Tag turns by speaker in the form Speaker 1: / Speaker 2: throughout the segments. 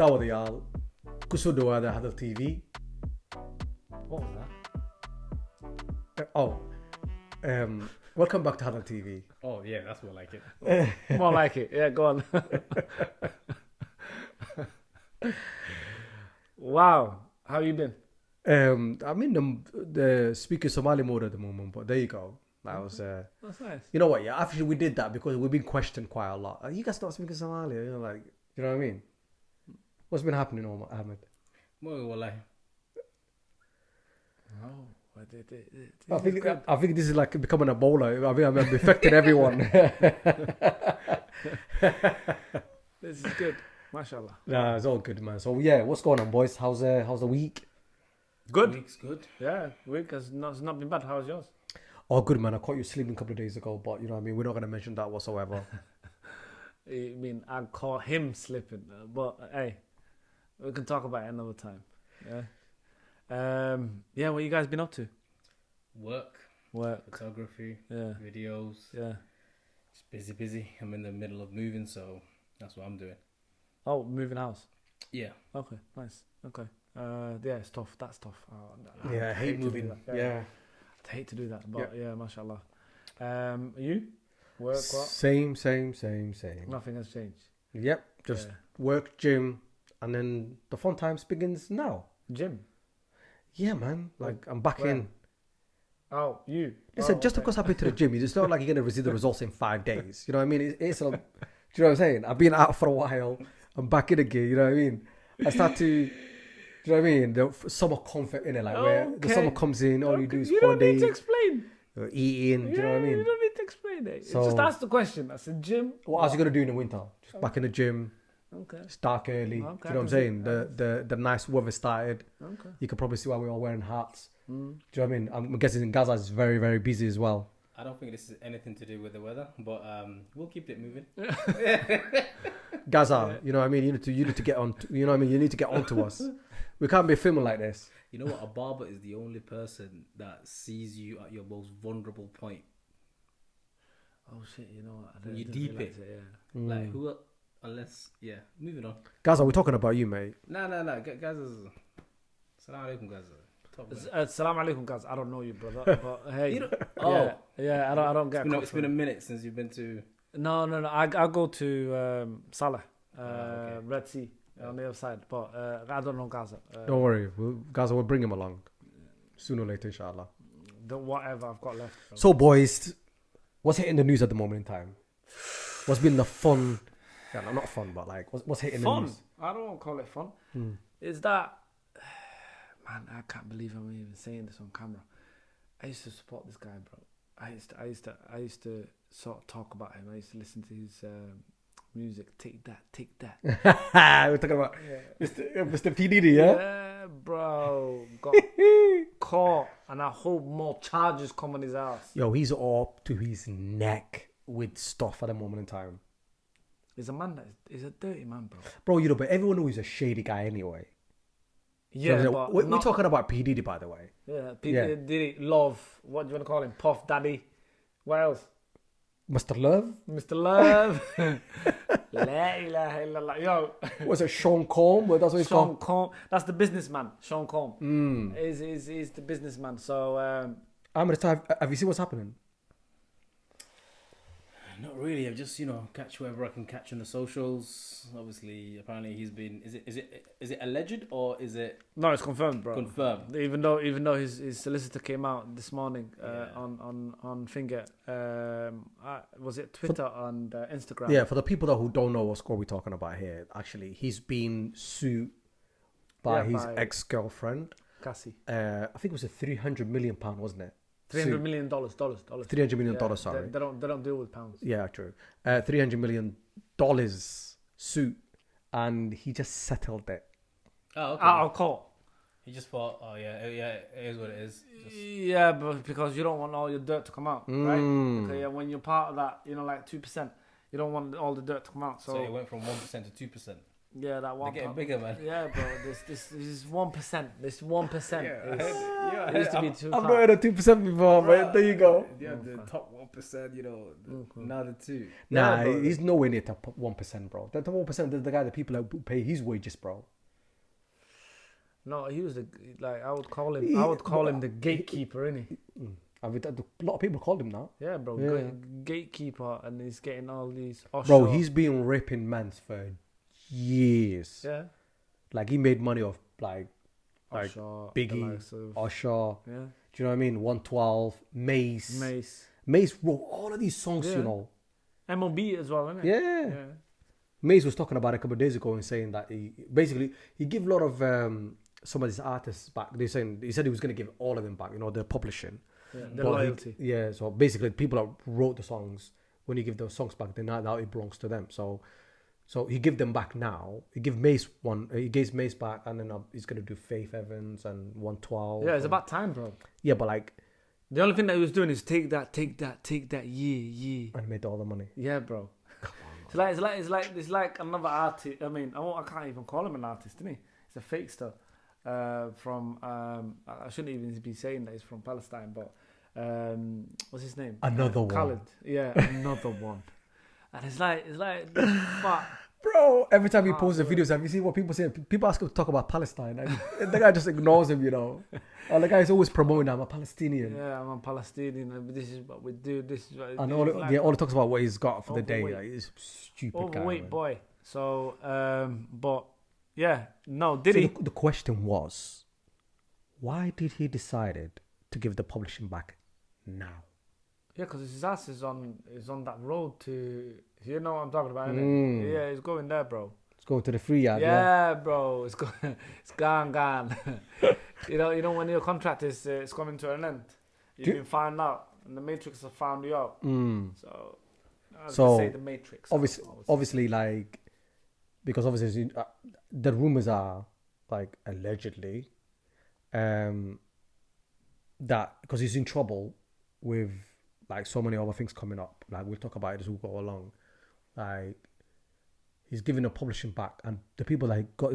Speaker 1: daawadayaal kusoo dhawaada HadalTV.
Speaker 2: What was
Speaker 1: that? Welcome back to HadalTV.
Speaker 2: Oh yeah, that's more like it. More like it. Yeah, go on. Wow, how you been?
Speaker 1: I'm in the speaking Somali mode at the moment, but there you go. That was
Speaker 2: That's nice.
Speaker 1: You know what? Yeah, actually we did that because we've been questioned quite a lot. Are you guys not speaking Somali? You know, like, you know what I mean? What's been happening, Ahmed?
Speaker 2: Wallahi.
Speaker 1: I think this is like becoming a bowler. I mean, I'm affecting everyone.
Speaker 2: This is good. MashaAllah.
Speaker 1: Nah, it's all good, man. So yeah, what's going on, boys? How's the week?
Speaker 2: Good.
Speaker 3: The week's good.
Speaker 2: Yeah, week has not been bad. How's yours?
Speaker 1: Oh, good, man. I caught you sleeping a couple of days ago, but you know what I mean? We're not going to mention that whatsoever.
Speaker 2: I mean, I caught him slipping, but hey, we can talk about it another time. Yeah. Yeah, what you guys been up to?
Speaker 3: Work, photography, videos.
Speaker 2: Yeah.
Speaker 3: Just busy. I'm in the middle of moving, so that's what I'm doing.
Speaker 2: Oh, moving house.
Speaker 3: Yeah.
Speaker 2: Okay, nice. Okay. Yeah, it's tough. That's tough.
Speaker 1: Yeah, I hate moving. Yeah.
Speaker 2: I'd hate to do that, but yeah, mashallah. You? Work, what?
Speaker 1: Same.
Speaker 2: Nothing has changed.
Speaker 1: Yep, just work, gym, and then the fun times begins now.
Speaker 2: Gym?
Speaker 1: Yeah, man. Like, I'm back in.
Speaker 2: Oh, you?
Speaker 1: Listen, just because I've been to the gym, it's not like you're going to receive the results in 5 days. You know what I mean? It's do you know what I'm saying? I've been out for a while. I'm back in again. You know what I mean? I start to... Do you know what I mean? The summer comfort in it, like where the summer comes in, all you do is holiday.
Speaker 2: You don't need to explain.
Speaker 1: Eating, do you know what I mean?
Speaker 2: You don't need to explain it.
Speaker 1: So,
Speaker 2: just ask the question. I said gym.
Speaker 1: What else are you gonna do in the winter? Just back in the gym.
Speaker 2: Okay.
Speaker 1: It's dark early. Do you know what I'm saying? The nice weather started.
Speaker 2: Okay.
Speaker 1: You can probably see why we're all wearing hats. Do you know what I mean? I'm guessing in Gaza is very, very busy as well.
Speaker 3: I don't think this is anything to do with the weather, but we'll keep it moving.
Speaker 1: Gaza, you know what I mean? You need to get on. You know what I mean? You need to get onto us. We can't be filming like this.
Speaker 3: You know what? A barber is the only person that sees you at your most vulnerable point.
Speaker 2: Oh shit! You know what?
Speaker 3: You deep it. Like who? Unless moving on.
Speaker 1: Gaza, we're talking about you, mate.
Speaker 3: No. Gaza's. Assalamu alaikum, Gaza.
Speaker 2: Assalamu alaikum, guys. I don't know you, brother. But hey, I don't get.
Speaker 3: It's been a minute since you've been to.
Speaker 2: No. I go to Salah, Red Sea on the other side, but I don't know Gaza.
Speaker 1: Don't worry, Gaza will bring him along sooner or later, inshallah.
Speaker 2: Whatever I've got left. Bro.
Speaker 1: So, boys, what's hitting the news at the moment in time? What's been the fun? Yeah, no, not fun, but like, what's hitting the news?
Speaker 2: I don't want to call it fun. Is that? Man, I can't believe I'm even saying this on camera. I used to support this guy, bro. I used to sort of talk about him. I used to listen to his music. Take that.
Speaker 1: We're talking about Mr. P. Diddy, yeah?
Speaker 2: Yeah, bro. Got caught, and I hope more charges come on his ass.
Speaker 1: Yo, he's up to his neck with stuff at the moment in time.
Speaker 2: He's a man he's a dirty man, bro.
Speaker 1: Bro, you know, but everyone knows he's a shady guy anyway.
Speaker 2: Yeah,
Speaker 1: so,
Speaker 2: but
Speaker 1: we're talking about P. Diddy, by the way.
Speaker 2: Yeah, Diddy, Love. What do you want to call him? Puff Daddy. What else?
Speaker 1: Mr. Love.
Speaker 2: La ilaha illallah. Yo.
Speaker 1: Was it Sean Combs? Well, that's what he's called.
Speaker 2: Sean Combs. That's the businessman. Sean Combs. He's the businessman. So,
Speaker 1: have you seen what's happening?
Speaker 3: Not really. I've just catch whoever I can catch on the socials. Obviously, apparently he's been. Is it alleged or is it?
Speaker 2: No, it's confirmed, bro.
Speaker 3: Confirmed.
Speaker 2: Even though his solicitor came out this morning on Finger. Was it Twitter and Instagram?
Speaker 1: Yeah, for the people who don't know what we're talking about here, actually, he's been sued by his ex-girlfriend,
Speaker 2: Cassie.
Speaker 1: I think it was a £300 million, wasn't it?
Speaker 2: $300 million.
Speaker 1: $300 million, sorry.
Speaker 2: They don't deal with pounds.
Speaker 1: Yeah, true. $300 million suit, and he just settled it.
Speaker 3: Oh, okay.
Speaker 2: Out of court.
Speaker 3: He just thought, it is what it is.
Speaker 2: Yeah, but because you don't want all your dirt to come out, right? Because when you're part of that, like 2%, you don't want all the dirt to come out.
Speaker 3: So it went from 1% to 2%.
Speaker 2: Yeah, that
Speaker 3: They're
Speaker 2: one.
Speaker 3: getting bigger, man.
Speaker 2: Yeah, bro. This is 1%. This 1%
Speaker 3: Yeah,
Speaker 2: it used to be too.
Speaker 1: I've not heard of 2% before, but there you go.
Speaker 3: Yeah, the top 1%, now the 2.
Speaker 1: Nah,
Speaker 2: bro.
Speaker 1: he's nowhere near top 1%, bro. The top 1% is the guy that people pay his wages, bro.
Speaker 2: No, he was I would call him the gatekeeper, innit?
Speaker 1: I mean, a lot of people called him now.
Speaker 2: Yeah, bro.
Speaker 1: Yeah.
Speaker 2: Gatekeeper, and he's getting all these.
Speaker 1: Bro, he's been ripping mans for years.
Speaker 2: Yeah.
Speaker 1: Like, he made money off, like
Speaker 2: Usher,
Speaker 1: Biggie, Usher.
Speaker 2: Yeah.
Speaker 1: Do you know what I mean? 112, Mace wrote all of these songs,
Speaker 2: Yeah.
Speaker 1: you know.
Speaker 2: MOB as well, innit?
Speaker 1: Yeah. Mace was talking about it a couple of days ago and saying that he gave a lot of some of these artists back. He said he was going to give all of them back, you know, the publishing.
Speaker 2: Yeah, the
Speaker 1: But
Speaker 2: loyalty.
Speaker 1: so basically people that wrote the songs, when you give those songs back, then now it belongs to them. So he give them back now. He gives Mace back, and then he's going to do Faith Evans and 112.
Speaker 2: Yeah, it's about time, bro.
Speaker 1: Yeah, but like...
Speaker 2: The only thing that he was doing is take that, yeah.
Speaker 1: And made all the money.
Speaker 2: Yeah, bro. It's like another artist. I mean, I can't even call him an artist, isn't he? He's a fake star. From I shouldn't even be saying that he's from Palestine, but what's his name?
Speaker 1: Another one.
Speaker 2: Khaled. Yeah, another one. And it's like fuck.
Speaker 1: Bro, every time he posts the videos, have you seen what people say? People ask him to talk about Palestine, and the guy just ignores him, you know. Or the guy is always promoting, I'm a Palestinian.
Speaker 2: Yeah, I'm a Palestinian. This is what we do. This is what we
Speaker 1: And
Speaker 2: do.
Speaker 1: all he talks about what he's got for the day.
Speaker 2: Overweight.
Speaker 1: Like, he's a stupid
Speaker 2: Overweight
Speaker 1: guy.
Speaker 2: boy. So, but yeah, no, did he?
Speaker 1: The question was, why did he decided to give the publishing back now?
Speaker 2: Yeah, because his ass is on that road to. You know what I'm talking about, innit? Yeah, he's going there, bro.
Speaker 1: Let's go to the free yard.
Speaker 2: Yeah, bro, it's gone. you know when your contract is it's coming to an end. You've been found out, and the Matrix have found you out. So, I was gonna say the Matrix.
Speaker 1: Obviously, like, because obviously the rumors are like allegedly, that because he's in trouble with like so many other things coming up. Like, we'll talk about it as we go along. Like, he's giving the publishing back, and the people that got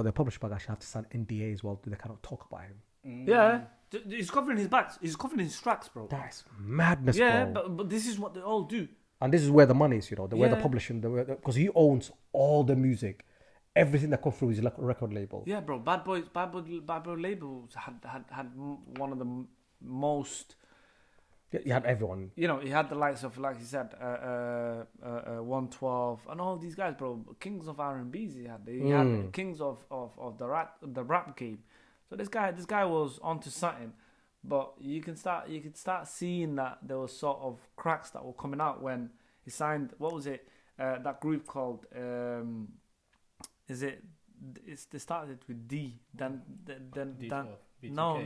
Speaker 1: their publishing back actually have to sign NDA as well. They cannot talk about him.
Speaker 2: Yeah, he's covering his backs. He's covering his tracks, bro.
Speaker 1: That's madness,
Speaker 2: yeah,
Speaker 1: bro.
Speaker 2: but this is what they all do.
Speaker 1: And this is where the money is, you know, where the publishing, because he owns all the music, everything that comes through his record label.
Speaker 2: Yeah, bro. Bad Boy labels had one of the most.
Speaker 1: You had everyone.
Speaker 2: You know, he had the likes of, like you said, 112 and all these guys, bro. Kings of R&B's he had. He had kings of the rap game. So this guy was onto something, but you could start seeing that there was sort of cracks that were coming out when he signed. What was it? That group called? They started with D. Then No.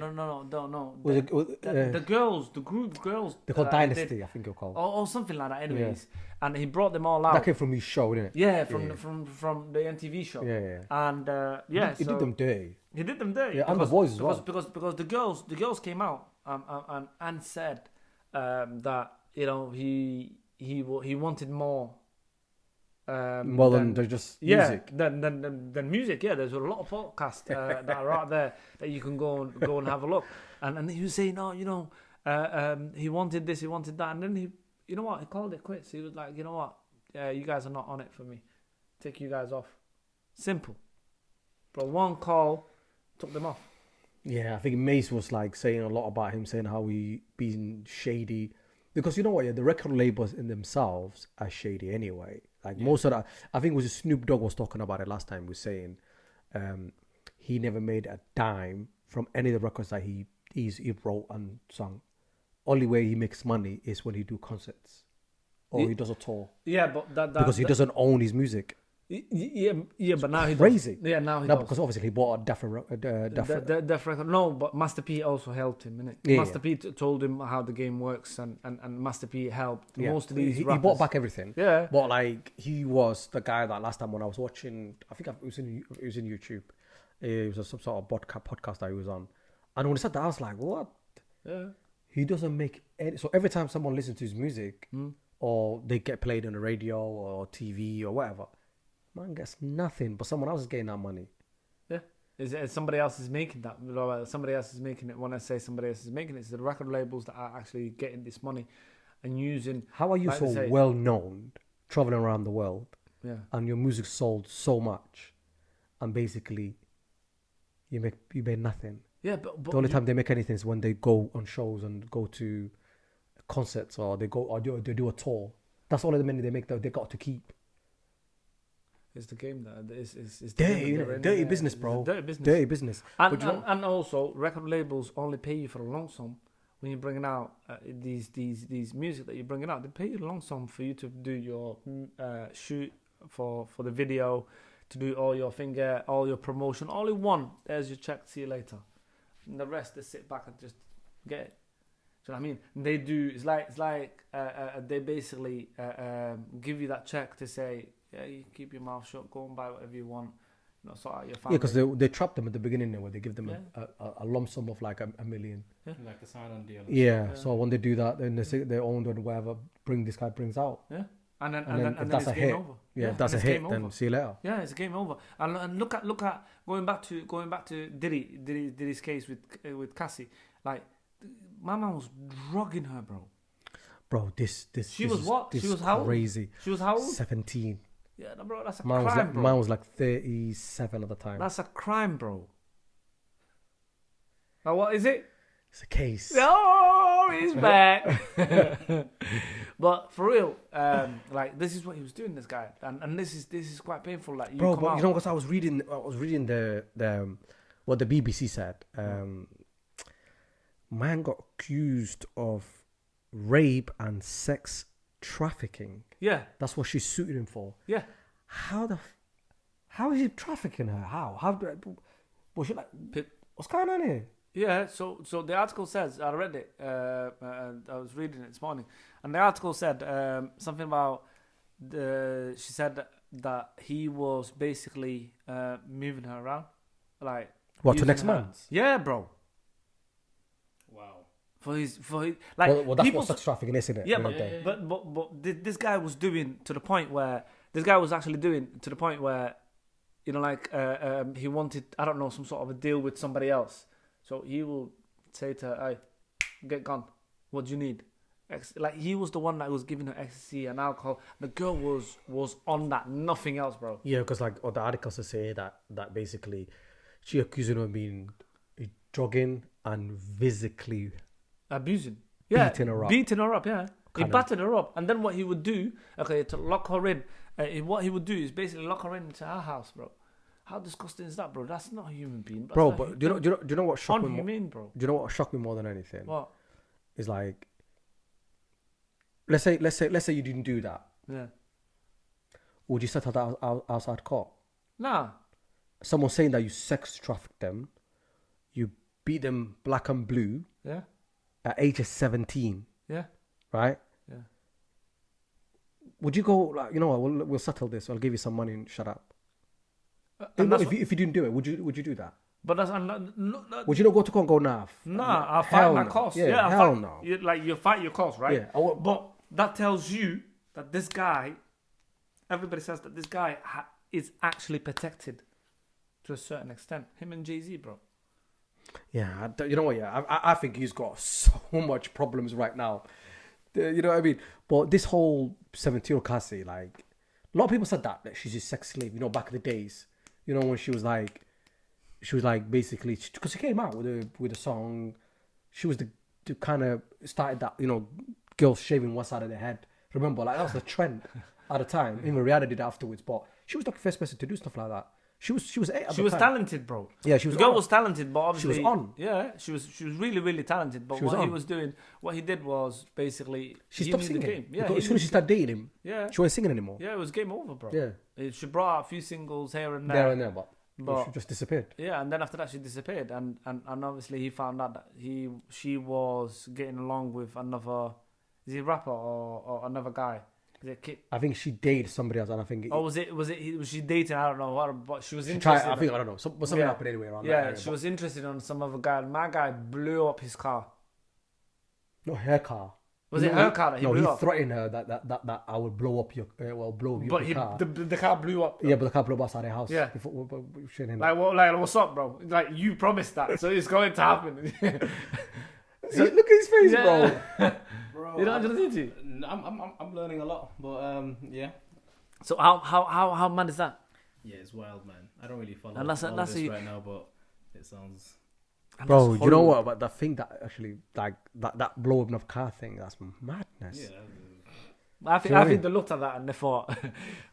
Speaker 2: The group girls.
Speaker 1: They're called Dynasty, I think you're called.
Speaker 2: Or something like that. Anyways, and he brought them all out.
Speaker 1: That came from his show, didn't it?
Speaker 2: Yeah, from the MTV show.
Speaker 1: Yeah.
Speaker 2: And
Speaker 1: he did them dirty.
Speaker 2: He did them dirty.
Speaker 1: Yeah, and the boys as well.
Speaker 2: Because the girls came out and said that, you know, he wanted more.
Speaker 1: Than just music.
Speaker 2: Than music. Yeah, there's a lot of podcasts that are out there that you can go and have a look. And he was saying, he wanted this, he wanted that, and then he called it quits. He was like, you know what, you guys are not on it for me. Take you guys off. Simple. But one call took them off.
Speaker 1: Yeah, I think Mace was like saying a lot about him, saying how he been shady. Because you know what, the record labels in themselves are shady anyway. Like most of that, I think it was Snoop Dogg was talking about it last time. Was saying he never made a dime from any of the records that he wrote and sung. Only way he makes money is when he do concerts or he does a tour.
Speaker 2: Yeah, but
Speaker 1: because he doesn't own his music.
Speaker 2: Yeah, but now he
Speaker 1: crazy.
Speaker 2: Does. Yeah, now he does.
Speaker 1: Because obviously he bought a Def record.
Speaker 2: No, but Master P also helped him, innit?
Speaker 1: Yeah,
Speaker 2: Master P told him how the game works, and Master P helped most of these
Speaker 1: he
Speaker 2: rappers.
Speaker 1: bought back everything.
Speaker 2: Yeah,
Speaker 1: but like he was the guy that last time when I was watching, I think it was in YouTube. It was some sort of podcast that he was on, and when he said that, I was like, what?
Speaker 2: Yeah.
Speaker 1: He doesn't make any. So every time someone listens to his music, or they get played on the radio or TV or whatever, Man gets nothing, but someone else is getting that money.
Speaker 2: Yeah. Is somebody else is making that? Somebody else is making it. When I say somebody else is making it, it's the record labels that are actually getting this money and using.
Speaker 1: How are you
Speaker 2: like
Speaker 1: so
Speaker 2: they say-
Speaker 1: well known, traveling around the world,
Speaker 2: Yeah.
Speaker 1: and your music sold so much, and basically you made nothing?
Speaker 2: Yeah, but
Speaker 1: The only time they make anything is when they go on shows and go to concerts, or they do a tour. That's all of the money they make that they got to keep.
Speaker 2: it's the game that is the
Speaker 1: Dirty,
Speaker 2: game that
Speaker 1: innit?
Speaker 2: they're in.
Speaker 1: Dirty
Speaker 2: Yeah,
Speaker 1: business,
Speaker 2: it's
Speaker 1: bro.
Speaker 2: a dirty business.
Speaker 1: Dirty business.
Speaker 2: And,
Speaker 1: But you know-
Speaker 2: and also, record labels only pay you for a lump sum when you're bringing out these music that you're bringing out. They pay you a lump sum for you to do your shoot for the video, to do all your promotion. All in one. There's your check. See you later. And the rest, they sit back and just get it. Do you know what I mean? And they do. It's like they basically give you that check to say, yeah, you keep your mouth shut, go and buy whatever you want. Sort out your family.
Speaker 1: Yeah, because they trap them at the beginning there, where they give them a lump sum of like a million.
Speaker 2: Yeah.
Speaker 3: Like a sign-on deal.
Speaker 1: Yeah. So when they do that, then they say they own or whatever. This guy brings out.
Speaker 2: Yeah. And then
Speaker 1: if that's
Speaker 2: it's
Speaker 1: a
Speaker 2: game
Speaker 1: hit,
Speaker 2: over.
Speaker 1: yeah, if
Speaker 2: and
Speaker 1: that's a
Speaker 2: it's
Speaker 1: hit,
Speaker 2: game
Speaker 1: then
Speaker 2: over.
Speaker 1: see you later.
Speaker 2: Yeah, it's a game over. And look at going back to Diddy's case with Cassie. Like, my man was drugging her, bro.
Speaker 1: Bro, this
Speaker 2: She was what?
Speaker 1: This
Speaker 2: She was
Speaker 1: is
Speaker 2: how old?
Speaker 1: crazy.
Speaker 2: She was how old?
Speaker 1: 17.
Speaker 2: Yeah, no, bro, that's a
Speaker 1: Mine was
Speaker 2: crime,
Speaker 1: like
Speaker 2: bro.
Speaker 1: mine was like 37 at the time.
Speaker 2: That's a crime, bro. Now what is it?
Speaker 1: It's a case.
Speaker 2: Oh, he's back. But for real, like, this is what he was doing, this guy, and this is quite painful. Like,
Speaker 1: Bro,
Speaker 2: come
Speaker 1: but
Speaker 2: out.
Speaker 1: you know, because I was reading the what the BBC said. Man got accused of rape and sex trafficking.
Speaker 2: Yeah,
Speaker 1: That's what she's suing him for.
Speaker 2: yeah.
Speaker 1: How is he trafficking her? How was she like?
Speaker 2: Pip.
Speaker 1: What's going on here?
Speaker 2: Yeah, so the article says, I read it, and I was reading it this morning, and the article said something about she said that he was basically moving her around, like,
Speaker 1: What, to
Speaker 2: using
Speaker 1: next
Speaker 2: her-
Speaker 1: month?
Speaker 2: Yeah, bro.
Speaker 3: Wow.
Speaker 2: For his like,
Speaker 1: Well, that's
Speaker 2: people
Speaker 1: what sex trafficking is, isn't it?
Speaker 2: yeah,
Speaker 1: End of
Speaker 2: but,
Speaker 1: the day.
Speaker 2: but this guy was doing to the point where this guy was actually doing to the point where, you know, like he wanted, I don't know, some sort of a deal with somebody else. So he will say to her, "Hey, get gone. What do you need?" Like, he was the one that was giving her ecstasy and alcohol. The girl was on that, nothing else, bro.
Speaker 1: Yeah, because like the articles say that basically she accused him of being drugging and physically
Speaker 2: Abusing. Yeah,
Speaker 1: beating her up.
Speaker 2: Yeah, he
Speaker 1: Kind of.
Speaker 2: battered her up, and then what he would do, okay, to lock her in. What he would do is basically lock her into our house, bro. How disgusting is that, bro? That's not a human being,
Speaker 1: Bro,
Speaker 2: That's
Speaker 1: but
Speaker 2: not
Speaker 1: do you know what shocked me?
Speaker 2: unhumane, bro.
Speaker 1: Do you know what shocked me more than anything?
Speaker 2: What?
Speaker 1: Is like, let's say you didn't do that.
Speaker 2: Yeah.
Speaker 1: Would you settle that outside court?
Speaker 2: Nah.
Speaker 1: Someone saying that you sex trafficked them, you beat them black and blue
Speaker 2: Yeah.
Speaker 1: at age of 17,
Speaker 2: Yeah.
Speaker 1: right?
Speaker 2: Yeah.
Speaker 1: Would you go like, you know what? We'll settle this. I'll give you some money and shut up.
Speaker 2: And that's
Speaker 1: If you didn't do it, would you do that?
Speaker 2: But that's
Speaker 1: Would you not go to court and go nah?
Speaker 2: nah. I'll
Speaker 1: hell
Speaker 2: fight my
Speaker 1: no.
Speaker 2: cause.
Speaker 1: Yeah,
Speaker 2: Yeah, I'll
Speaker 1: hell
Speaker 2: fight,
Speaker 1: no.
Speaker 2: you fight your cause, right?
Speaker 1: Yeah,
Speaker 2: But that tells you that this guy, everybody says that this guy is actually protected to a certain extent. Him and Jay-Z, bro.
Speaker 1: Yeah, you know what? Yeah, I think he's got so much problems right now. You know what I mean? But this whole 17-year-old Cassie, like, a lot of people said that she's a sex slave. You know, back in the days, you know, when she was like basically, because she came out with a song. She was the kind of started that, you know, girls shaving one side of their head. Remember, like, that was the trend at the time. Even Rihanna did it afterwards, but she was like the first person to do stuff like that. She was eight at
Speaker 2: She
Speaker 1: the
Speaker 2: was
Speaker 1: time.
Speaker 2: talented, bro.
Speaker 1: Yeah, she was.
Speaker 2: The girl
Speaker 1: on.
Speaker 2: was talented, but obviously
Speaker 1: She was on.
Speaker 2: Yeah, she was really, really talented. But
Speaker 1: She was
Speaker 2: what he
Speaker 1: on.
Speaker 2: was doing, what he did was basically
Speaker 1: She
Speaker 2: he
Speaker 1: stopped
Speaker 2: knew
Speaker 1: singing.
Speaker 2: the game. Yeah,
Speaker 1: Because
Speaker 2: he
Speaker 1: as soon
Speaker 2: knew
Speaker 1: as she
Speaker 2: the
Speaker 1: started dating him,
Speaker 2: game. Yeah,
Speaker 1: she wasn't singing anymore.
Speaker 2: yeah, it was game over, bro.
Speaker 1: Yeah,
Speaker 2: She brought out a few singles here and there.
Speaker 1: there and there, but
Speaker 2: But-
Speaker 1: she just disappeared.
Speaker 2: Yeah, and then after that she disappeared, and obviously he found out that she was getting along with another, is he a rapper or another guy? Is it Kit?
Speaker 1: I think she dated somebody else, and I think
Speaker 2: Or was she dating? I don't know what, but she was
Speaker 1: she
Speaker 2: interested.
Speaker 1: tried. I think I don't know. Something
Speaker 2: Yeah.
Speaker 1: happened anyway around that
Speaker 2: yeah,
Speaker 1: area,
Speaker 2: she
Speaker 1: but-
Speaker 2: was interested on some other guy. And my guy blew up his car.
Speaker 1: Not her car.
Speaker 2: Was it her car that he
Speaker 1: No,
Speaker 2: blew
Speaker 1: he
Speaker 2: up?
Speaker 1: threatened her that I will blow up your blow up
Speaker 2: But
Speaker 1: your car.
Speaker 2: the car blew up.
Speaker 1: Yeah, but the car blew up outside their house.
Speaker 2: Yeah.
Speaker 1: Like,
Speaker 2: Like what's up, bro? Like you promised that, so it's going to happen.
Speaker 1: so, look at his face,
Speaker 2: Yeah.
Speaker 3: Bro,
Speaker 2: You don't just need to.
Speaker 3: I'm learning a lot, but yeah.
Speaker 2: So how mad is that?
Speaker 3: Yeah, it's wild, man. I don't really follow
Speaker 2: And that's
Speaker 3: all this
Speaker 2: a-
Speaker 3: right now, but it sounds.
Speaker 2: And
Speaker 1: bro,
Speaker 2: that's
Speaker 1: you know
Speaker 2: Hollywood.
Speaker 1: what? But the thing that actually, like that blow up of car thing, that's madness.
Speaker 3: Yeah.
Speaker 2: I
Speaker 1: Do you know what I
Speaker 2: think
Speaker 1: mean?
Speaker 2: they looked at that and they thought,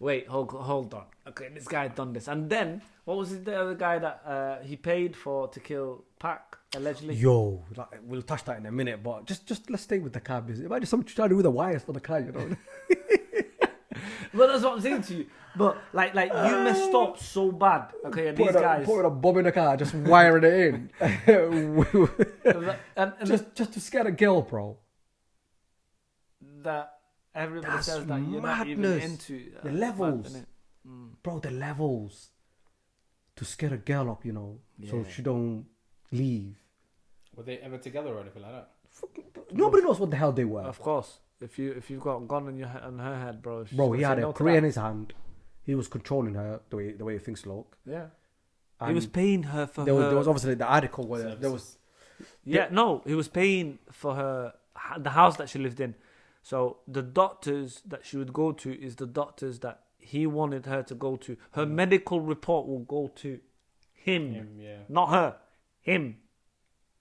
Speaker 2: wait, hold on. Okay, this guy done this. And then, what was it, the other guy that he paid to kill Pac, allegedly?
Speaker 1: Yo, like, we'll touch that in a minute, but just let's stay with the car business. Imagine someone trying to do the wires for the car, you know?
Speaker 2: But that's what I'm saying to you. But, like you messed up so bad, okay, and these guys...
Speaker 1: Putting a bomb in the car, just wiring it in.
Speaker 2: and
Speaker 1: just to scare a girl, bro.
Speaker 2: that everybody
Speaker 1: That's
Speaker 2: says that you're not even
Speaker 1: madness.
Speaker 2: into...
Speaker 1: The
Speaker 2: mad,
Speaker 1: levels.
Speaker 2: innit?
Speaker 1: Bro, the levels. To scare a girl up, so
Speaker 2: Yeah.
Speaker 1: she don't leave.
Speaker 3: Were they ever together or anything like that?
Speaker 1: Nobody knows what the hell they were.
Speaker 2: Of course. If you've got a gun on her head, bro. she's
Speaker 1: Bro,
Speaker 2: gonna
Speaker 1: he
Speaker 2: say
Speaker 1: had
Speaker 2: no
Speaker 1: a
Speaker 2: to
Speaker 1: career
Speaker 2: that.
Speaker 1: in his hand. He was controlling her the way things look.
Speaker 2: Yeah. He
Speaker 1: And
Speaker 2: was paying her for
Speaker 1: there
Speaker 2: her...
Speaker 1: was obviously the article where there was.
Speaker 2: Yeah, no, he was paying for the house that she lived in. So the doctors that she would go to is the doctors that he wanted her to go to. Her medical report will go to him,
Speaker 3: Yeah.
Speaker 2: not her. Him.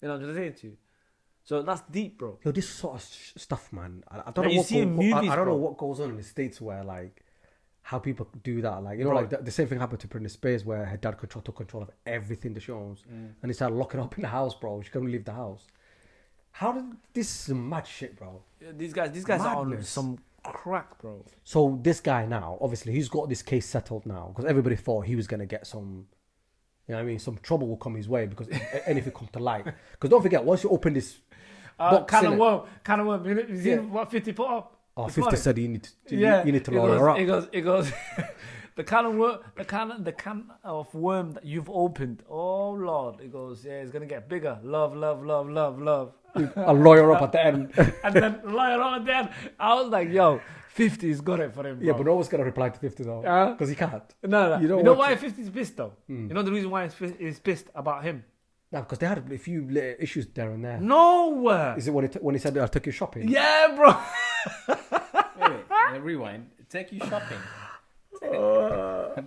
Speaker 2: You know what I'm saying to you? So that's deep, bro.
Speaker 1: Yo, this sort of stuff, man. I don't
Speaker 2: Like,
Speaker 1: know
Speaker 2: you
Speaker 1: what
Speaker 2: see in movies,
Speaker 1: I don't know
Speaker 2: bro.
Speaker 1: what goes on in the States where like how people do that. Like
Speaker 2: Bro.
Speaker 1: like the same thing happened to Britney Spears where her dad took control of everything that she owns, and he started locking her up in the house, bro. She couldn't leave the house. How did this is mad shit, bro?
Speaker 2: Yeah, these guys are on
Speaker 1: Madness.
Speaker 2: some crack, bro.
Speaker 1: So this guy now, obviously, he's got this case settled now because everybody thought he was gonna get some, you know what I mean, some trouble will come his way because anything come to light. Because don't forget, once you open this box,
Speaker 2: Can of
Speaker 1: innit?
Speaker 2: worm. You see
Speaker 1: Yeah.
Speaker 2: what 50 put up?
Speaker 1: Oh,
Speaker 2: This
Speaker 1: 50
Speaker 2: morning?
Speaker 1: said you need to lower her up.
Speaker 2: It goes. The can of worm that you've opened. Oh Lord, it goes. Yeah, it's gonna get bigger. Love.
Speaker 1: A lawyer up at the end.
Speaker 2: And then lawyer on then. I was like, yo, 50's got it for him. Bro.
Speaker 1: Yeah, but no one's gonna reply to 50 though, because he can't.
Speaker 2: No.
Speaker 1: You
Speaker 2: You,
Speaker 1: don't
Speaker 2: know
Speaker 1: want
Speaker 2: why 50's pissed though? You know the reason why he's pissed about him?
Speaker 1: No, because they had a few little issues there and there.
Speaker 2: No.
Speaker 1: Is it when he said I took you shopping?
Speaker 2: Yeah, bro.
Speaker 3: Wait, rewind. Take you shopping.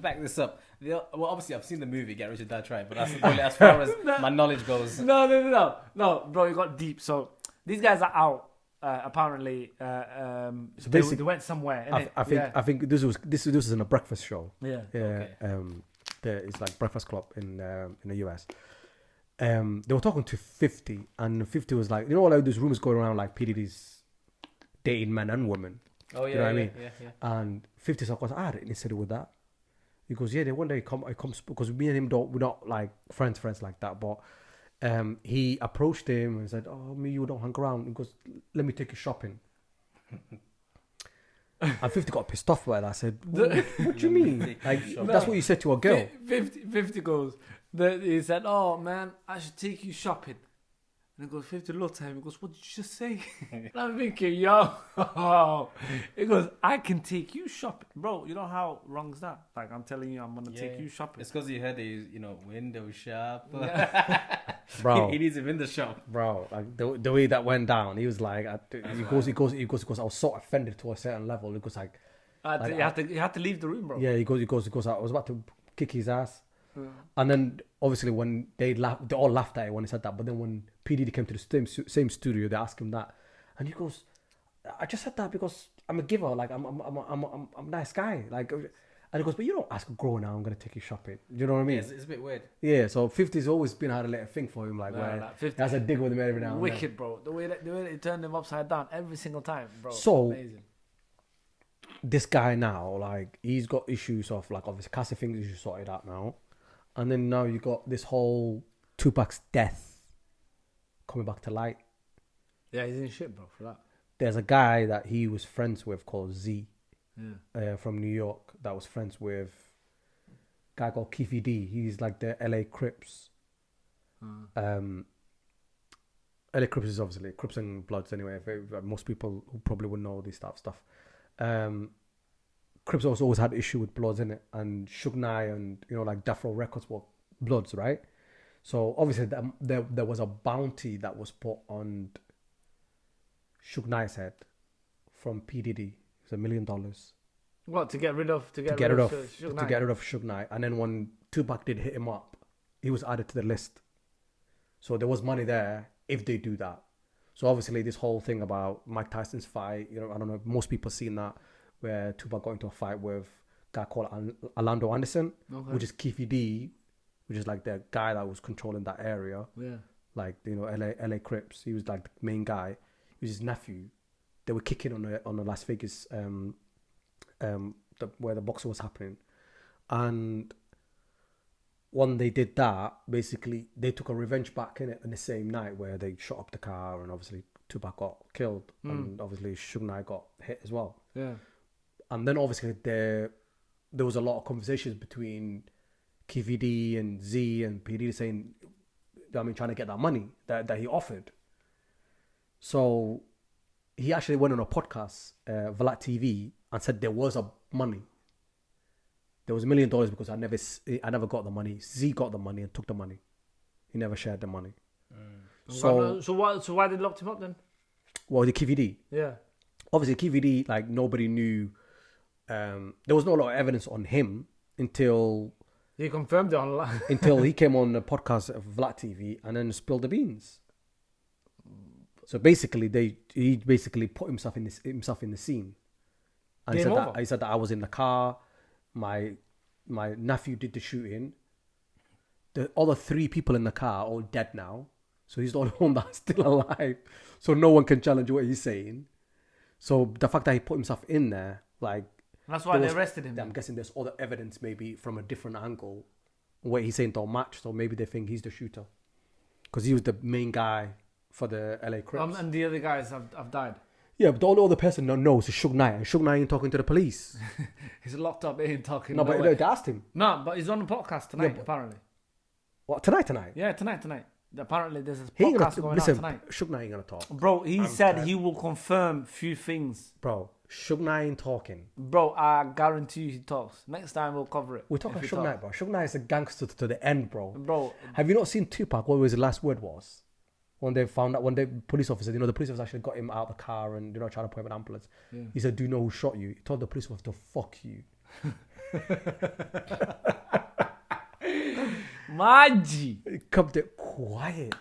Speaker 3: Back this up. Well, obviously, I've seen the movie Get Rich or Die Trying, but that's only as far as my knowledge goes.
Speaker 2: No, bro, it got deep. So these guys are out. Apparently,
Speaker 1: basically-
Speaker 2: they went somewhere. innit?
Speaker 1: I think this was in a breakfast show.
Speaker 2: Yeah.
Speaker 1: Yeah. It's like Breakfast Club in the US. They were talking to 50, and 50 was like, you know, like those rumors going around like P Diddy's dating men and women.
Speaker 3: Oh yeah,
Speaker 1: You know what I mean?
Speaker 3: Yeah.
Speaker 1: And 50 said, I had anything to do with that. He goes, yeah, then one day he comes because me and him we're not like friends like that. But he approached him and said, oh, me, you don't hang around. He goes, let me take you shopping. And 50 got pissed off by that. I said, what do you mean? Like, that's what you said to a girl.
Speaker 2: 50 goes. He said, "Oh man, I should take you shopping." And he goes, 50 looked at him. He goes, "What did you just say?" And I'm thinking, yo. He goes, "I can take you shopping, bro. You know how wrong is that? Like I'm telling you, I'm gonna take you shopping."
Speaker 3: It's because you heard the window shop.
Speaker 1: Bro.
Speaker 3: he needs him in the shop.
Speaker 1: Bro, like the way that went down, he was like, he goes, I was so offended to a certain level. He goes like,
Speaker 2: you had to leave the room, bro.
Speaker 1: yeah, he goes, I was about to kick his ass. And then obviously when they all laughed at it when he said that. But then when P Diddy came to the same studio, they asked him that, and he goes, "I just said that because I'm a giver. Like I'm a nice guy. Like." And he goes, "But you don't ask a girl now. I'm gonna take you shopping. Do you know what I mean?"
Speaker 3: Yeah, it's a bit weird.
Speaker 1: Yeah. So 50's always been had a little thing for him, like
Speaker 2: Nah,
Speaker 1: where
Speaker 2: nah, 50
Speaker 1: he has a dig with him every now and then.
Speaker 2: Wicked, bro. The way they turned him upside down every single time, bro.
Speaker 1: So-
Speaker 2: amazing.
Speaker 1: This guy now, like, he's got issues of like obviously Cassie things issues sorted out now, and then now you got this whole Tupac's death coming back to light.
Speaker 2: Yeah, he's in shit, bro, for that.
Speaker 1: There's a guy that he was friends with called Z
Speaker 2: Yeah.
Speaker 1: from New York that was friends with a guy called Keefy D. He's like the LA Crips. LA Crips is obviously Crips and Bloods anyway. Most people who probably wouldn't know this stuff. Crips also always had issue with Bloods in it, and Suge Knight and like Death Row Records were Bloods, right? So obviously there was a bounty that was put on Suge Knight's head from P Diddy. It was $1 million.
Speaker 2: What to get rid of
Speaker 1: Suge Knight, and then when Tupac did hit him up, he was added to the list. So there was money there if they do that. So obviously this whole thing about Mike Tyson's fight, I don't know, most people seen that where Tupac got into a fight with a guy called Orlando Anderson, which is Keefy D, which is like the guy that was controlling that area.
Speaker 2: Yeah.
Speaker 1: Like LA Crips. He was like the main guy. He was his nephew. They were kicking on the Las Vegas where the boxing was happening, and when they did that, basically they took a revenge back in the same night where they shot up the car, and obviously Tupac got killed, and obviously Suge Knight got hit as well.
Speaker 2: Yeah.
Speaker 1: And then obviously there was a lot of conversations between KVD and Z and PD saying, trying to get that money that he offered. So he actually went on a podcast, HadalTV, and said there was a money. There was $1 million because I never got the money. Z got the money and took the money. He never shared the money.
Speaker 2: So why did they lock him up then?
Speaker 1: Well, the KVD.
Speaker 2: Yeah.
Speaker 1: Obviously, KVD, like nobody knew. There was no lot of evidence on him until
Speaker 2: he confirmed it online.
Speaker 1: until he came on the podcast of HadalTV and then spilled the beans. So basically, he basically put himself in the scene, and he said that I was in the car. My nephew did the shooting. The other 3 people in the car are all dead now. So he's the only one that's still alive. So no one can challenge what he's saying. So the fact that he put himself in there, like...
Speaker 2: That's why they arrested him.
Speaker 1: I'm guessing there's other evidence maybe from a different angle. What he's saying don't match. So maybe they think he's the shooter. Because he was the main guy for the LA Crips.
Speaker 2: And the other guys have died.
Speaker 1: Yeah, but the only other person that knows is Suge Knight. And Suge Knight ain't talking to the police.
Speaker 2: He's locked up, he ain't talking.
Speaker 1: No, but they asked him.
Speaker 2: No, but he's on the podcast tonight, apparently.
Speaker 1: What, tonight?
Speaker 2: Yeah, tonight. Apparently there's a podcast going on tonight.
Speaker 1: Suge Knight ain't gonna talk.
Speaker 2: Bro, he said he will confirm few things.
Speaker 1: Bro, Suge Knight ain't talking.
Speaker 2: Bro, I guarantee you he talks. Next time we'll cover it.
Speaker 1: We're talking Suge Knight, bro. Suge Knight is a gangster to the end, bro.
Speaker 2: Bro.
Speaker 1: Have you not seen Tupac? What was his last word was? When they found out, when the police officer, the police officer actually got him out of the car and, trying to put him in an ambulance. Yeah. He said, do you know who shot you? He told the police officer to fuck you.
Speaker 2: Maggi.
Speaker 1: He kept it quiet.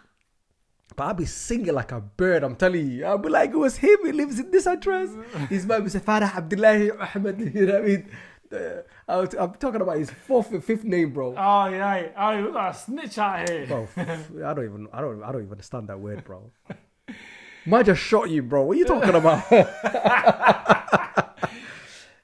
Speaker 1: But I'll be singing like a bird, I'm telling you. I'll be like, it was him, he lives in this address. His name is Farah Abdullahi Ahmed, you know what I mean? I'm talking about his 5th name, bro.
Speaker 2: Oh yeah, oh, we got a snitch out here.
Speaker 1: Bro, I don't even understand that word, bro. Might just shot you, bro. What are you talking about?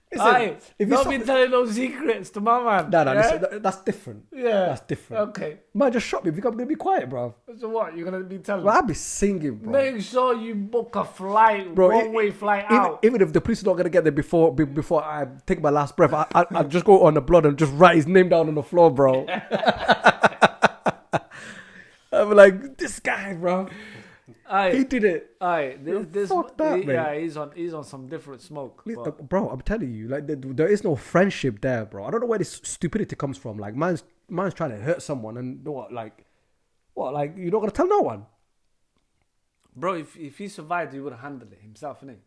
Speaker 2: Listen, don't be telling no secrets to my man.
Speaker 1: No,
Speaker 2: yeah?
Speaker 1: listen, that's different.
Speaker 2: Yeah,
Speaker 1: that's different.
Speaker 2: Okay.
Speaker 1: Might just shot me. You're gonna be quiet, bro.
Speaker 2: So what? You're gonna be telling?
Speaker 1: Well, I'll be singing, bro.
Speaker 2: Make sure you book a flight, bro. One-way flight out.
Speaker 1: Even if the police are not gonna get there before I take my last breath, I'll just go on the blood and just write his name down on the floor, bro. I'm like, this guy, bro. He did it.
Speaker 2: Yeah, he's on some different smoke.
Speaker 1: Bro, I'm telling you, like there is no friendship there, bro. I don't know where this stupidity comes from. Like man's trying to hurt someone, and what, like you're not gonna tell no one,
Speaker 2: bro. If he survived, he would have handled it himself, innit?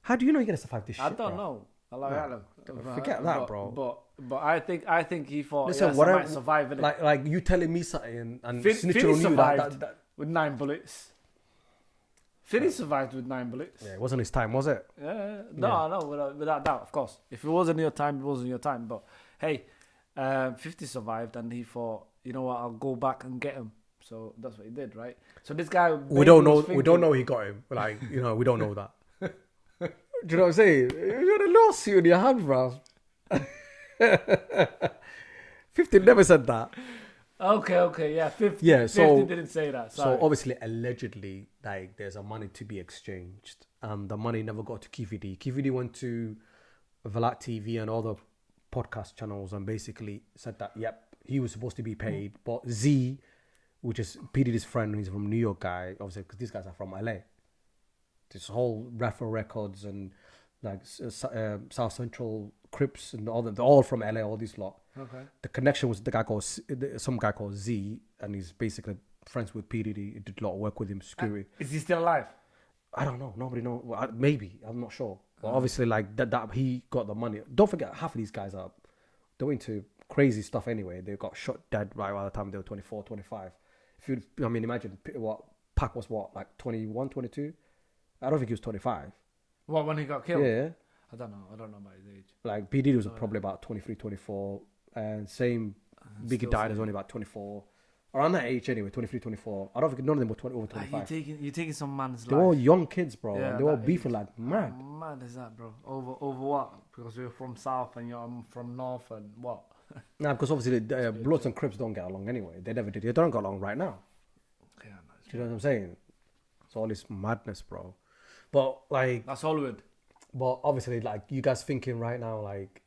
Speaker 1: How do you know you're gonna survive this shit?
Speaker 2: I don't know.
Speaker 1: Forget that, bro.
Speaker 2: But I think he thought
Speaker 1: listen,
Speaker 2: I might survive it.
Speaker 1: Like you telling me something and
Speaker 2: snitching on you
Speaker 1: survived
Speaker 2: with 9 bullets. Finny survived with 9 bullets.
Speaker 1: Yeah, it wasn't his time, was it?
Speaker 2: Yeah. No, without doubt, of course. If it wasn't your time, it wasn't your time. But hey, 50 survived, and he thought, you know what, I'll go back and get him. So that's what he did, right? So this guy,
Speaker 1: we don't know he got him. Like, we don't know that. Do you know what I'm saying? You got a lawsuit in your hand, bro. 50 never said that.
Speaker 2: Okay, yeah, 50.
Speaker 1: Yeah, so
Speaker 2: 50 didn't say that. Sorry.
Speaker 1: So obviously, allegedly, like there's a money to be exchanged, and the money never got to KVD. KVD went to HadalTV and other podcast channels and basically said that, yep, he was supposed to be paid, but Z which is P Diddy's friend, who's from New York guy, obviously because these guys are from LA. This whole Raffa Records and like South Central Crips and all that, they're all from LA, all these lot.
Speaker 2: Okay.
Speaker 1: The connection was some guy called Z, and he's basically friends with P Diddy. He did a lot of work with him, security.
Speaker 2: Is he still alive?
Speaker 1: I don't know. Nobody knows. Well, maybe. I'm not sure. But obviously, like that he got the money. Don't forget, half of these guys are they're into crazy stuff anyway. They got shot dead right by the time they were 24, 25. Imagine what Pac was like 21, 22. I don't think he was 25.
Speaker 2: What, when he got killed?
Speaker 1: Yeah.
Speaker 2: I don't know about his age.
Speaker 1: Like P Diddy was probably about 23, 24, and same Biggie died as only about 24. Around that age anyway, 23, 24. I don't think none of them were over 25.
Speaker 2: You're taking some man's
Speaker 1: They're
Speaker 2: life.
Speaker 1: all young kids, bro.
Speaker 2: Yeah,
Speaker 1: and they're all
Speaker 2: that
Speaker 1: beefing
Speaker 2: age.
Speaker 1: like mad.
Speaker 2: How mad is that, bro? Over what? Because you're from South and I'm from North and what?
Speaker 1: Nah, because obviously Bloods and Crips don't get along anyway. They never did. They don't get along right now.
Speaker 2: Yeah, no,
Speaker 1: Do you know what I'm saying? It's all this madness, bro. But like,
Speaker 2: that's Hollywood.
Speaker 1: but obviously, like you guys thinking right now, like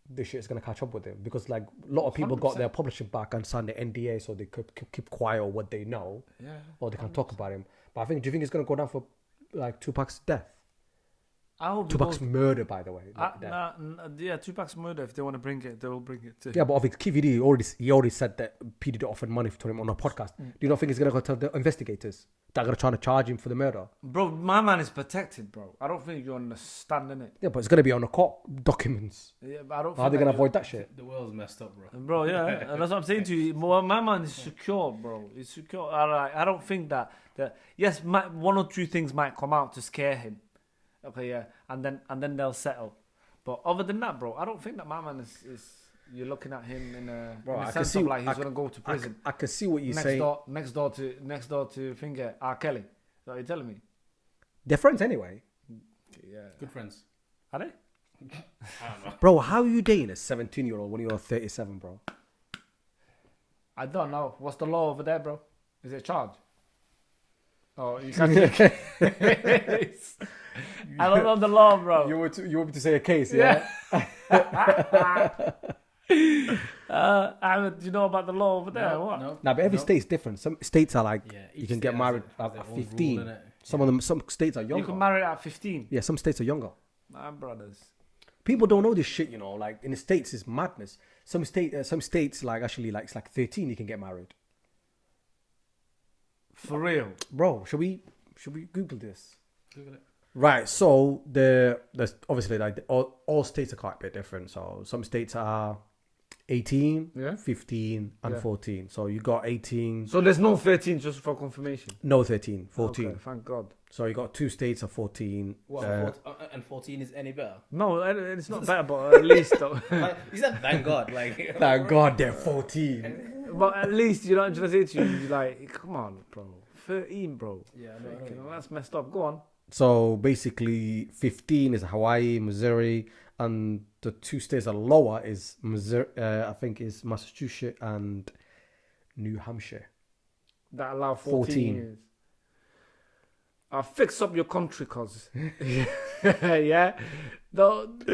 Speaker 1: this shit is gonna catch up with them because like a lot of people got
Speaker 2: 100%.
Speaker 1: their publishing back and signed the NDA so they could keep quiet on what they know,
Speaker 2: Yeah.
Speaker 1: or they can talk about him. But do you think it's gonna go down for like Tupac's death?
Speaker 2: I hope
Speaker 1: Tupac's murder, by the way.
Speaker 2: yeah, Tupac's murder. If they want to bring it, they will bring it too.
Speaker 1: Yeah, but obviously, KVD already said that P Diddy offered money to him on a podcast. Do you not think he's gonna go tell the investigators that are gonna try to charge him for the murder?
Speaker 2: Bro, my man is protected, bro. I don't think you understand, innit?
Speaker 1: Yeah, but it's gonna be on the court documents.
Speaker 2: Yeah, but I don't.
Speaker 1: How are they gonna avoid that shit?
Speaker 3: The world's messed up, bro.
Speaker 2: Bro, yeah, and that's what I'm saying to you. My man is secure, bro. He's secure. I don't think that yes, one or two things might come out to scare him. Okay, yeah, and then they'll settle. But other than that, bro, I don't think that my man is you're looking at him in a sense of like he's gonna go to prison.
Speaker 1: I can see what you're
Speaker 2: next
Speaker 1: saying.
Speaker 2: Next door to finger R. Kelly. Is that what you're telling me?
Speaker 1: They're friends anyway.
Speaker 2: Yeah.
Speaker 3: Good friends.
Speaker 2: Are they?
Speaker 3: I don't know.
Speaker 1: Bro, how are you dating a 17-year-old when you're 37, bro?
Speaker 2: I don't know. What's the law over there, bro? Is it charge? Oh, you can't take case. I don't know the law, bro.
Speaker 1: You want me to say a case, yeah?
Speaker 2: Ahmed, do you know about the law over there?
Speaker 3: No,
Speaker 2: what?
Speaker 3: no.
Speaker 1: Nah, but every state's different. Some states are like,
Speaker 3: Yeah,
Speaker 1: you
Speaker 3: each
Speaker 1: can
Speaker 3: state
Speaker 1: get
Speaker 3: has
Speaker 1: married
Speaker 3: has their
Speaker 1: at
Speaker 3: own rule,
Speaker 1: 15.
Speaker 3: innit?
Speaker 1: Some states are
Speaker 2: You
Speaker 1: younger.
Speaker 2: can marry at 15.
Speaker 1: Yeah, some states are younger.
Speaker 2: My brothers.
Speaker 1: People don't know this shit, you know. Like in the states, it's madness. Some states like actually like it's like 13 you can get married.
Speaker 2: For real.
Speaker 1: Bro, should we Google this?
Speaker 3: Google it.
Speaker 1: Right, so there's obviously like all states are quite a bit different. So some states are 18,
Speaker 2: Yeah.
Speaker 1: 15, and
Speaker 2: Yeah.
Speaker 1: 14. So you got 18,
Speaker 2: So there's no 13 just for confirmation.
Speaker 1: no 13, 14.
Speaker 2: Okay, thank God.
Speaker 1: So you got two states of 14.
Speaker 3: What? And 14 is any better?
Speaker 2: No, it's not better, but at least though.
Speaker 3: Like, he said, thank God. Like,
Speaker 1: Thank God they're 14.
Speaker 2: But at least you know what I'm trying to say to you. You're like, come on, bro. 13, bro.
Speaker 3: yeah,
Speaker 2: You know, that's messed up. Go on.
Speaker 1: So basically 15 is Hawaii, Missouri, and the two states that are lower is Missouri, I think is Massachusetts and New Hampshire.
Speaker 2: That allow 14,
Speaker 1: 14.
Speaker 2: years. I'll fix up your country, cuz. Yeah? Don't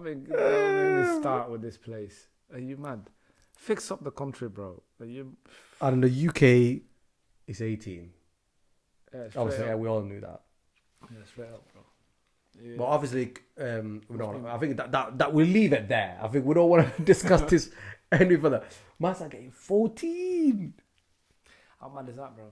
Speaker 2: make me start with this place. Are you mad? Fix up the country, bro. Are you...
Speaker 1: And the UK is 18.
Speaker 2: Yeah, straight
Speaker 1: Obviously,
Speaker 2: up.
Speaker 1: yeah, we all knew that.
Speaker 2: Yeah, straight up, bro. Yeah.
Speaker 1: But obviously, I think that we'll leave it there. I think we don't want to discuss this any further. Man's are getting 14.
Speaker 2: How mad is that, bro?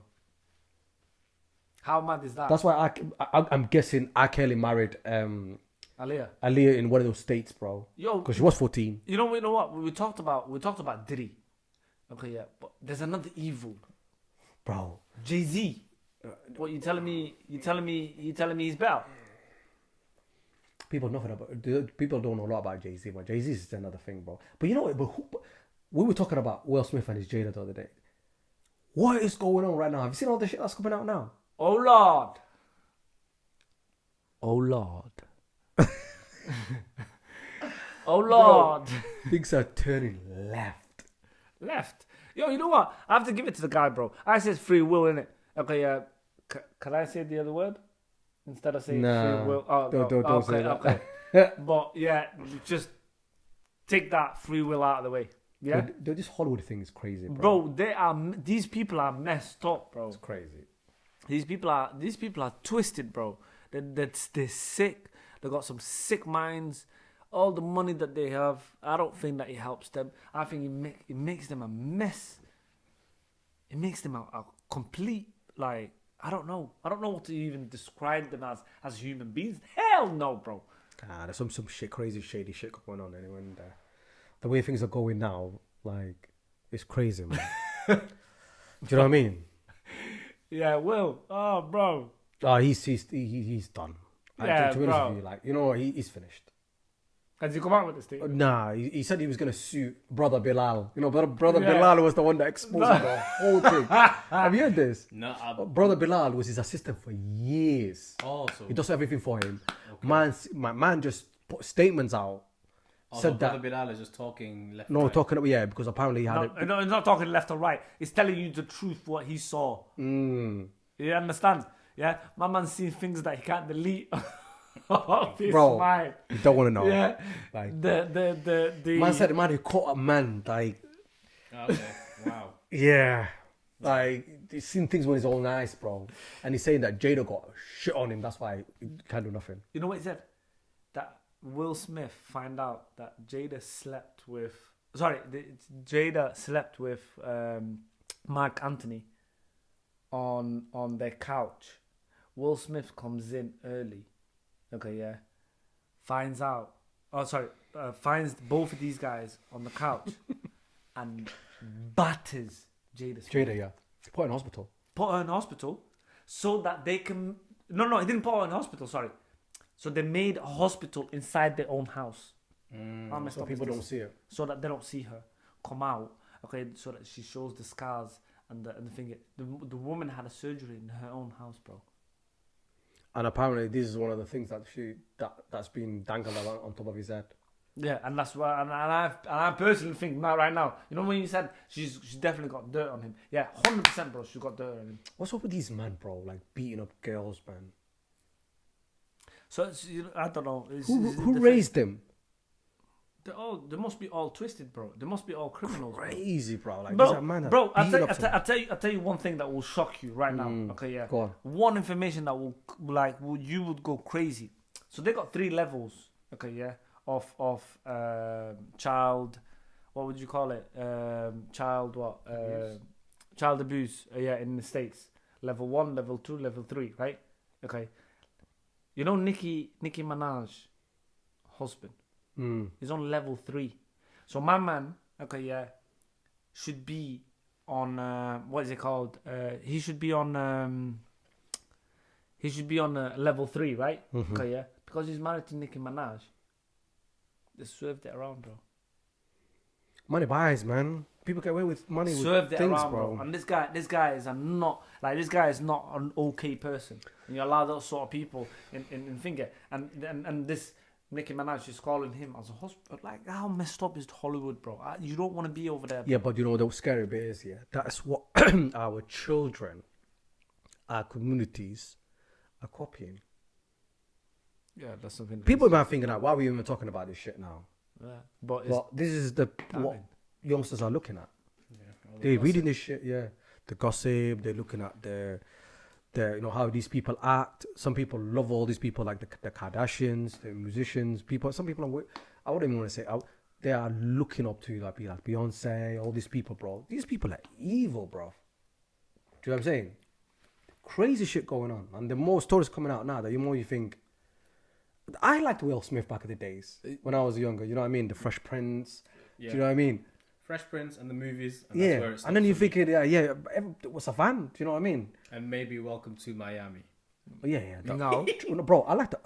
Speaker 2: How mad is that?
Speaker 1: That's why I'm guessing R. Kelly married
Speaker 2: Aliyah.
Speaker 1: Aaliyah in one of those states, bro.
Speaker 2: Yo,
Speaker 1: Because she was 14.
Speaker 2: you know what? We talked about Diddy. Okay, yeah, but there's another evil.
Speaker 1: Bro.
Speaker 2: Jay-Z. What you telling me? You telling me he's better?
Speaker 1: People don't know a lot about Jay-Z, but Jay-Z is another thing, bro. But you know what? We were talking about Will Smith and his Jada the other day. What is going on right now? Have you seen all the shit that's coming out now?
Speaker 2: Oh Lord. Oh Lord. Oh Lord.
Speaker 1: Things are turning left.
Speaker 2: Left. Yo, you know what? I have to give it to the guy, bro. I said free will, innit? Okay, can I say the other word? Instead of saying
Speaker 1: Nah,
Speaker 2: free will.
Speaker 1: don't say that.
Speaker 2: Okay. But yeah, just take that free will out of the way. Yeah,
Speaker 1: This Hollywood thing is crazy,
Speaker 2: bro. These people are messed up, bro.
Speaker 1: It's crazy.
Speaker 2: These people are twisted, bro. They're sick. They got some sick minds. All the money that they have, I don't think that it helps them. I think it makes them a mess. It makes them a complete, like, I don't know what to even describe them as human beings. Hell no, bro.
Speaker 1: There's some shit, crazy, shady shit going on anyway. And, the way things are going now, like, it's crazy, man. Do you know what I mean?
Speaker 2: Yeah, Will. Oh, bro.
Speaker 1: He's done.
Speaker 2: Yeah,
Speaker 1: to be honest
Speaker 2: bro.
Speaker 1: with you, like, you know what, he's finished.
Speaker 2: Has he come out with this thing?
Speaker 1: Nah, he said he was gonna sue brother Bilal. You know, brother
Speaker 2: Yeah.
Speaker 1: Bilal was the one that exposed the whole thing. Have you heard this?
Speaker 3: No,
Speaker 1: Brother Bilal was his assistant for years.
Speaker 3: Oh, so
Speaker 1: He does everything for him.
Speaker 3: Okay.
Speaker 1: Man just put statements out.
Speaker 3: also,
Speaker 1: Said
Speaker 3: Brother
Speaker 1: that.
Speaker 3: Bilal is just talking left.
Speaker 1: No,
Speaker 3: right.
Speaker 1: talking about, yeah, because apparently he had
Speaker 2: No, he's not talking left or right. He's telling you the truth, what he saw. You understand? Yeah, my man's seen things that he can't delete. Off his
Speaker 1: Bro,
Speaker 2: mind.
Speaker 1: You don't want to know.
Speaker 2: Yeah,
Speaker 1: Like,
Speaker 2: the
Speaker 1: man said, man, he caught a man. Like,
Speaker 3: Okay. Wow.
Speaker 1: yeah, like he's seen things with his own eyes, bro. And he's saying that Jada got shit on him. That's why he can't do nothing.
Speaker 2: You know what he said? That Will Smith find out that Jada slept with Mark Anthony on their couch. Will Smith comes in early. Okay, yeah. Finds both of these guys on the couch and batters Jada Smith.
Speaker 1: Jada, yeah, put her in hospital.
Speaker 2: Put her in hospital so that they can... No, he didn't put her in hospital, sorry. So they made a hospital inside their own house. How messed
Speaker 1: So
Speaker 2: up
Speaker 1: people
Speaker 2: is
Speaker 1: don't
Speaker 2: this?
Speaker 1: see it.
Speaker 2: So that they don't see her come out, okay, so that she shows the scars and the thing. The woman had a surgery in her own house, bro.
Speaker 1: And apparently, this is one of the things that's been dangled around on top of his head.
Speaker 2: Yeah, and that's why, and I personally think now, right now, you know when you said she's definitely got dirt on him. Yeah, 100%, bro. She's got dirt on him.
Speaker 1: What's up with these men, bro? Like beating up girls, man.
Speaker 2: So I don't know.
Speaker 1: Who raised them?
Speaker 2: They must be all twisted, bro. They must be all criminals.
Speaker 1: Crazy, bro. Like,
Speaker 2: Bro,
Speaker 1: these are men that
Speaker 2: bro,
Speaker 1: beat up someone.
Speaker 2: I'll tell you one thing that will shock you right now. Okay, yeah.
Speaker 1: Go on.
Speaker 2: One information that you would go crazy. So they got 3 levels. Okay, yeah. Of child, what would you call it? Child what? Child abuse. Yeah, in the States. Level 1, level 2, level 3. Right? Okay. You know Nicki Minaj, husband. He's on level 3. So my man, okay, yeah, should be on what is it called? He should be on level 3, right? Okay, yeah, because he's married to Nicki Minaj. They swerved it around, bro.
Speaker 1: Money buys, man. People get away with money
Speaker 2: Swerved
Speaker 1: with
Speaker 2: it
Speaker 1: things,
Speaker 2: around,
Speaker 1: bro.
Speaker 2: And this guy is this guy is not an okay person. And you allow those sort of people in finger. And this Nicki Minaj is calling him as a husband. Like, how messed up is Hollywood, bro? You don't want to be over there.
Speaker 1: Yeah, but you know what the scary bit is, yeah? That's what our children, our communities are copying.
Speaker 2: Yeah, that's something.
Speaker 1: People might thinking, like, why are we even talking about this shit now?
Speaker 2: Yeah, but
Speaker 1: This is what youngsters are looking at.
Speaker 3: Yeah,
Speaker 1: They're reading this shit, yeah. The gossip, they're looking at their how these people act. Some people love all these people, like the Kardashians, the musicians. Some people I wouldn't even want to say, they are looking up to like Beyonce, all these people, bro. These people are evil, bro. Do you know what I'm saying? Crazy shit going on. And the more stories coming out now, the more you think, I liked Will Smith back in the days when I was younger. You know what I mean? The Fresh Prince.
Speaker 3: Yeah.
Speaker 1: Do you know what I mean?
Speaker 3: Fresh Prince and the movies. And that's where it
Speaker 1: and then you
Speaker 3: stops
Speaker 1: think, what's a fan? Do you know what I mean?
Speaker 3: and maybe Welcome to Miami.
Speaker 1: Yeah.
Speaker 2: No.
Speaker 1: Bro, I like the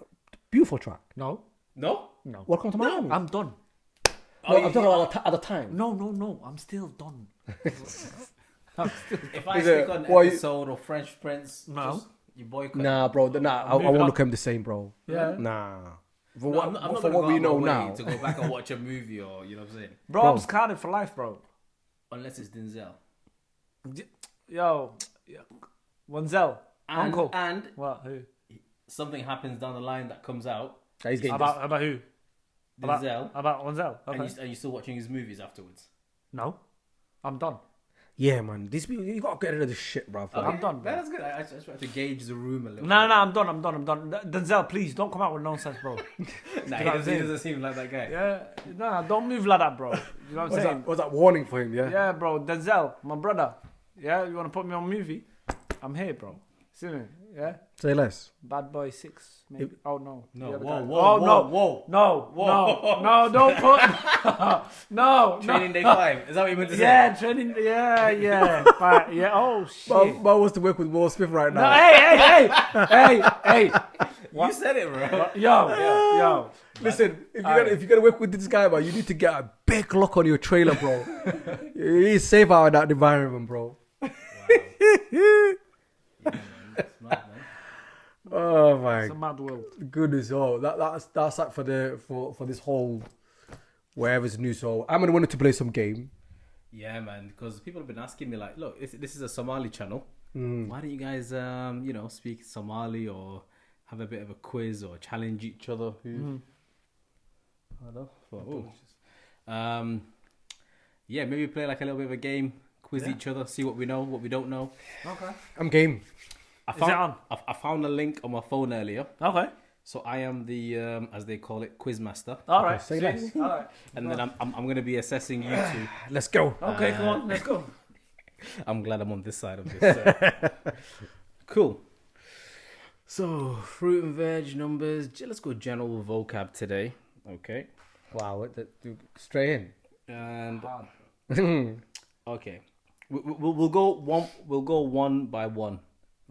Speaker 1: beautiful track.
Speaker 2: no,
Speaker 3: No?
Speaker 1: Welcome to Miami.
Speaker 2: I'm done.
Speaker 1: I'm talking about at the time.
Speaker 2: No, I'm still done.
Speaker 3: If I
Speaker 1: Is
Speaker 3: stick
Speaker 1: it-
Speaker 3: on
Speaker 1: what you-
Speaker 3: episode of Fresh Prince,
Speaker 2: No.
Speaker 3: just, you boycott.
Speaker 1: Nah, bro. I
Speaker 2: Moving
Speaker 1: won't
Speaker 2: on.
Speaker 1: look at him the same, bro.
Speaker 2: Yeah.
Speaker 1: Nah. For
Speaker 3: No,
Speaker 1: what,
Speaker 3: I'm not
Speaker 1: for
Speaker 3: gonna
Speaker 1: what
Speaker 3: go
Speaker 1: we
Speaker 3: out my
Speaker 1: know
Speaker 3: way
Speaker 1: now.
Speaker 3: to go back and watch a movie or you know what I'm saying.
Speaker 2: Bro,
Speaker 1: Bro.
Speaker 2: I'm scarred for life, bro.
Speaker 3: Unless it's Denzel.
Speaker 2: Yo, Wenzel, uncle.
Speaker 3: And
Speaker 2: What? Who?
Speaker 3: something happens down the line that comes out.
Speaker 1: He's getting
Speaker 2: About who?
Speaker 3: Denzel.
Speaker 2: About Wenzel.
Speaker 3: And,
Speaker 2: Okay.
Speaker 3: and you're still watching his movies afterwards.
Speaker 2: No, I'm done.
Speaker 1: Yeah, man. These people, you gotta get rid of this shit, bro.
Speaker 2: I'm done.
Speaker 3: That's good. I just tried to gauge the room a little.
Speaker 2: No, I'm done. Denzel, please don't come out with nonsense, bro.
Speaker 3: Nah, he doesn't seem like that guy.
Speaker 2: Yeah, no, don't move like that, bro. You know what I'm saying?
Speaker 1: Was that warning for him? Yeah.
Speaker 2: Yeah, bro. Denzel, my brother. Yeah, you want to put me on movie? I'm here, bro. See me? Yeah.
Speaker 1: Say less.
Speaker 2: Bad Boy 6, maybe. Oh no.
Speaker 3: No,
Speaker 2: The other
Speaker 3: whoa,
Speaker 2: guy.
Speaker 3: whoa,
Speaker 2: no,
Speaker 3: whoa.
Speaker 2: no, don't put. no.
Speaker 3: Training day 5. Is that what you meant to say?
Speaker 2: Yeah, training. Yeah. But, yeah. Oh shit.
Speaker 1: Man wants to work with Will Smith right
Speaker 2: No,
Speaker 1: now.
Speaker 2: hey.
Speaker 3: You said it, bro.
Speaker 2: Yo.
Speaker 1: Listen, if you're gonna work with this guy, man, you need to get a big lock on your trailer, bro. He's safe out in that environment, bro.
Speaker 3: Smart, man.
Speaker 1: Oh my
Speaker 2: It's a mad world.
Speaker 1: goodness! Oh, that's like for this whole wherever's new. So I'm gonna want to play some game.
Speaker 3: Yeah, man. Because people have been asking me, like, look, this is a Somali channel. Why don't you guys, speak Somali or have a bit of a quiz or challenge each other? Yeah, maybe play like a little bit of a game, quiz each other, see what we know, what we don't know.
Speaker 2: Okay.
Speaker 1: I'm game.
Speaker 3: I found a link on my phone earlier.
Speaker 2: Okay.
Speaker 3: So I am the, as they call it, quiz master.
Speaker 2: All right.
Speaker 1: Say less.
Speaker 2: All right.
Speaker 3: And then I'm going to be assessing you two.
Speaker 1: Let's go.
Speaker 2: Okay, come on, let's go.
Speaker 3: I'm glad I'm on this side of this. Cool. So, fruit and veg numbers. Let's go general vocab today. Okay.
Speaker 1: Wow, straight
Speaker 3: And
Speaker 1: in.
Speaker 3: okay, we'll go one. We'll go one by one.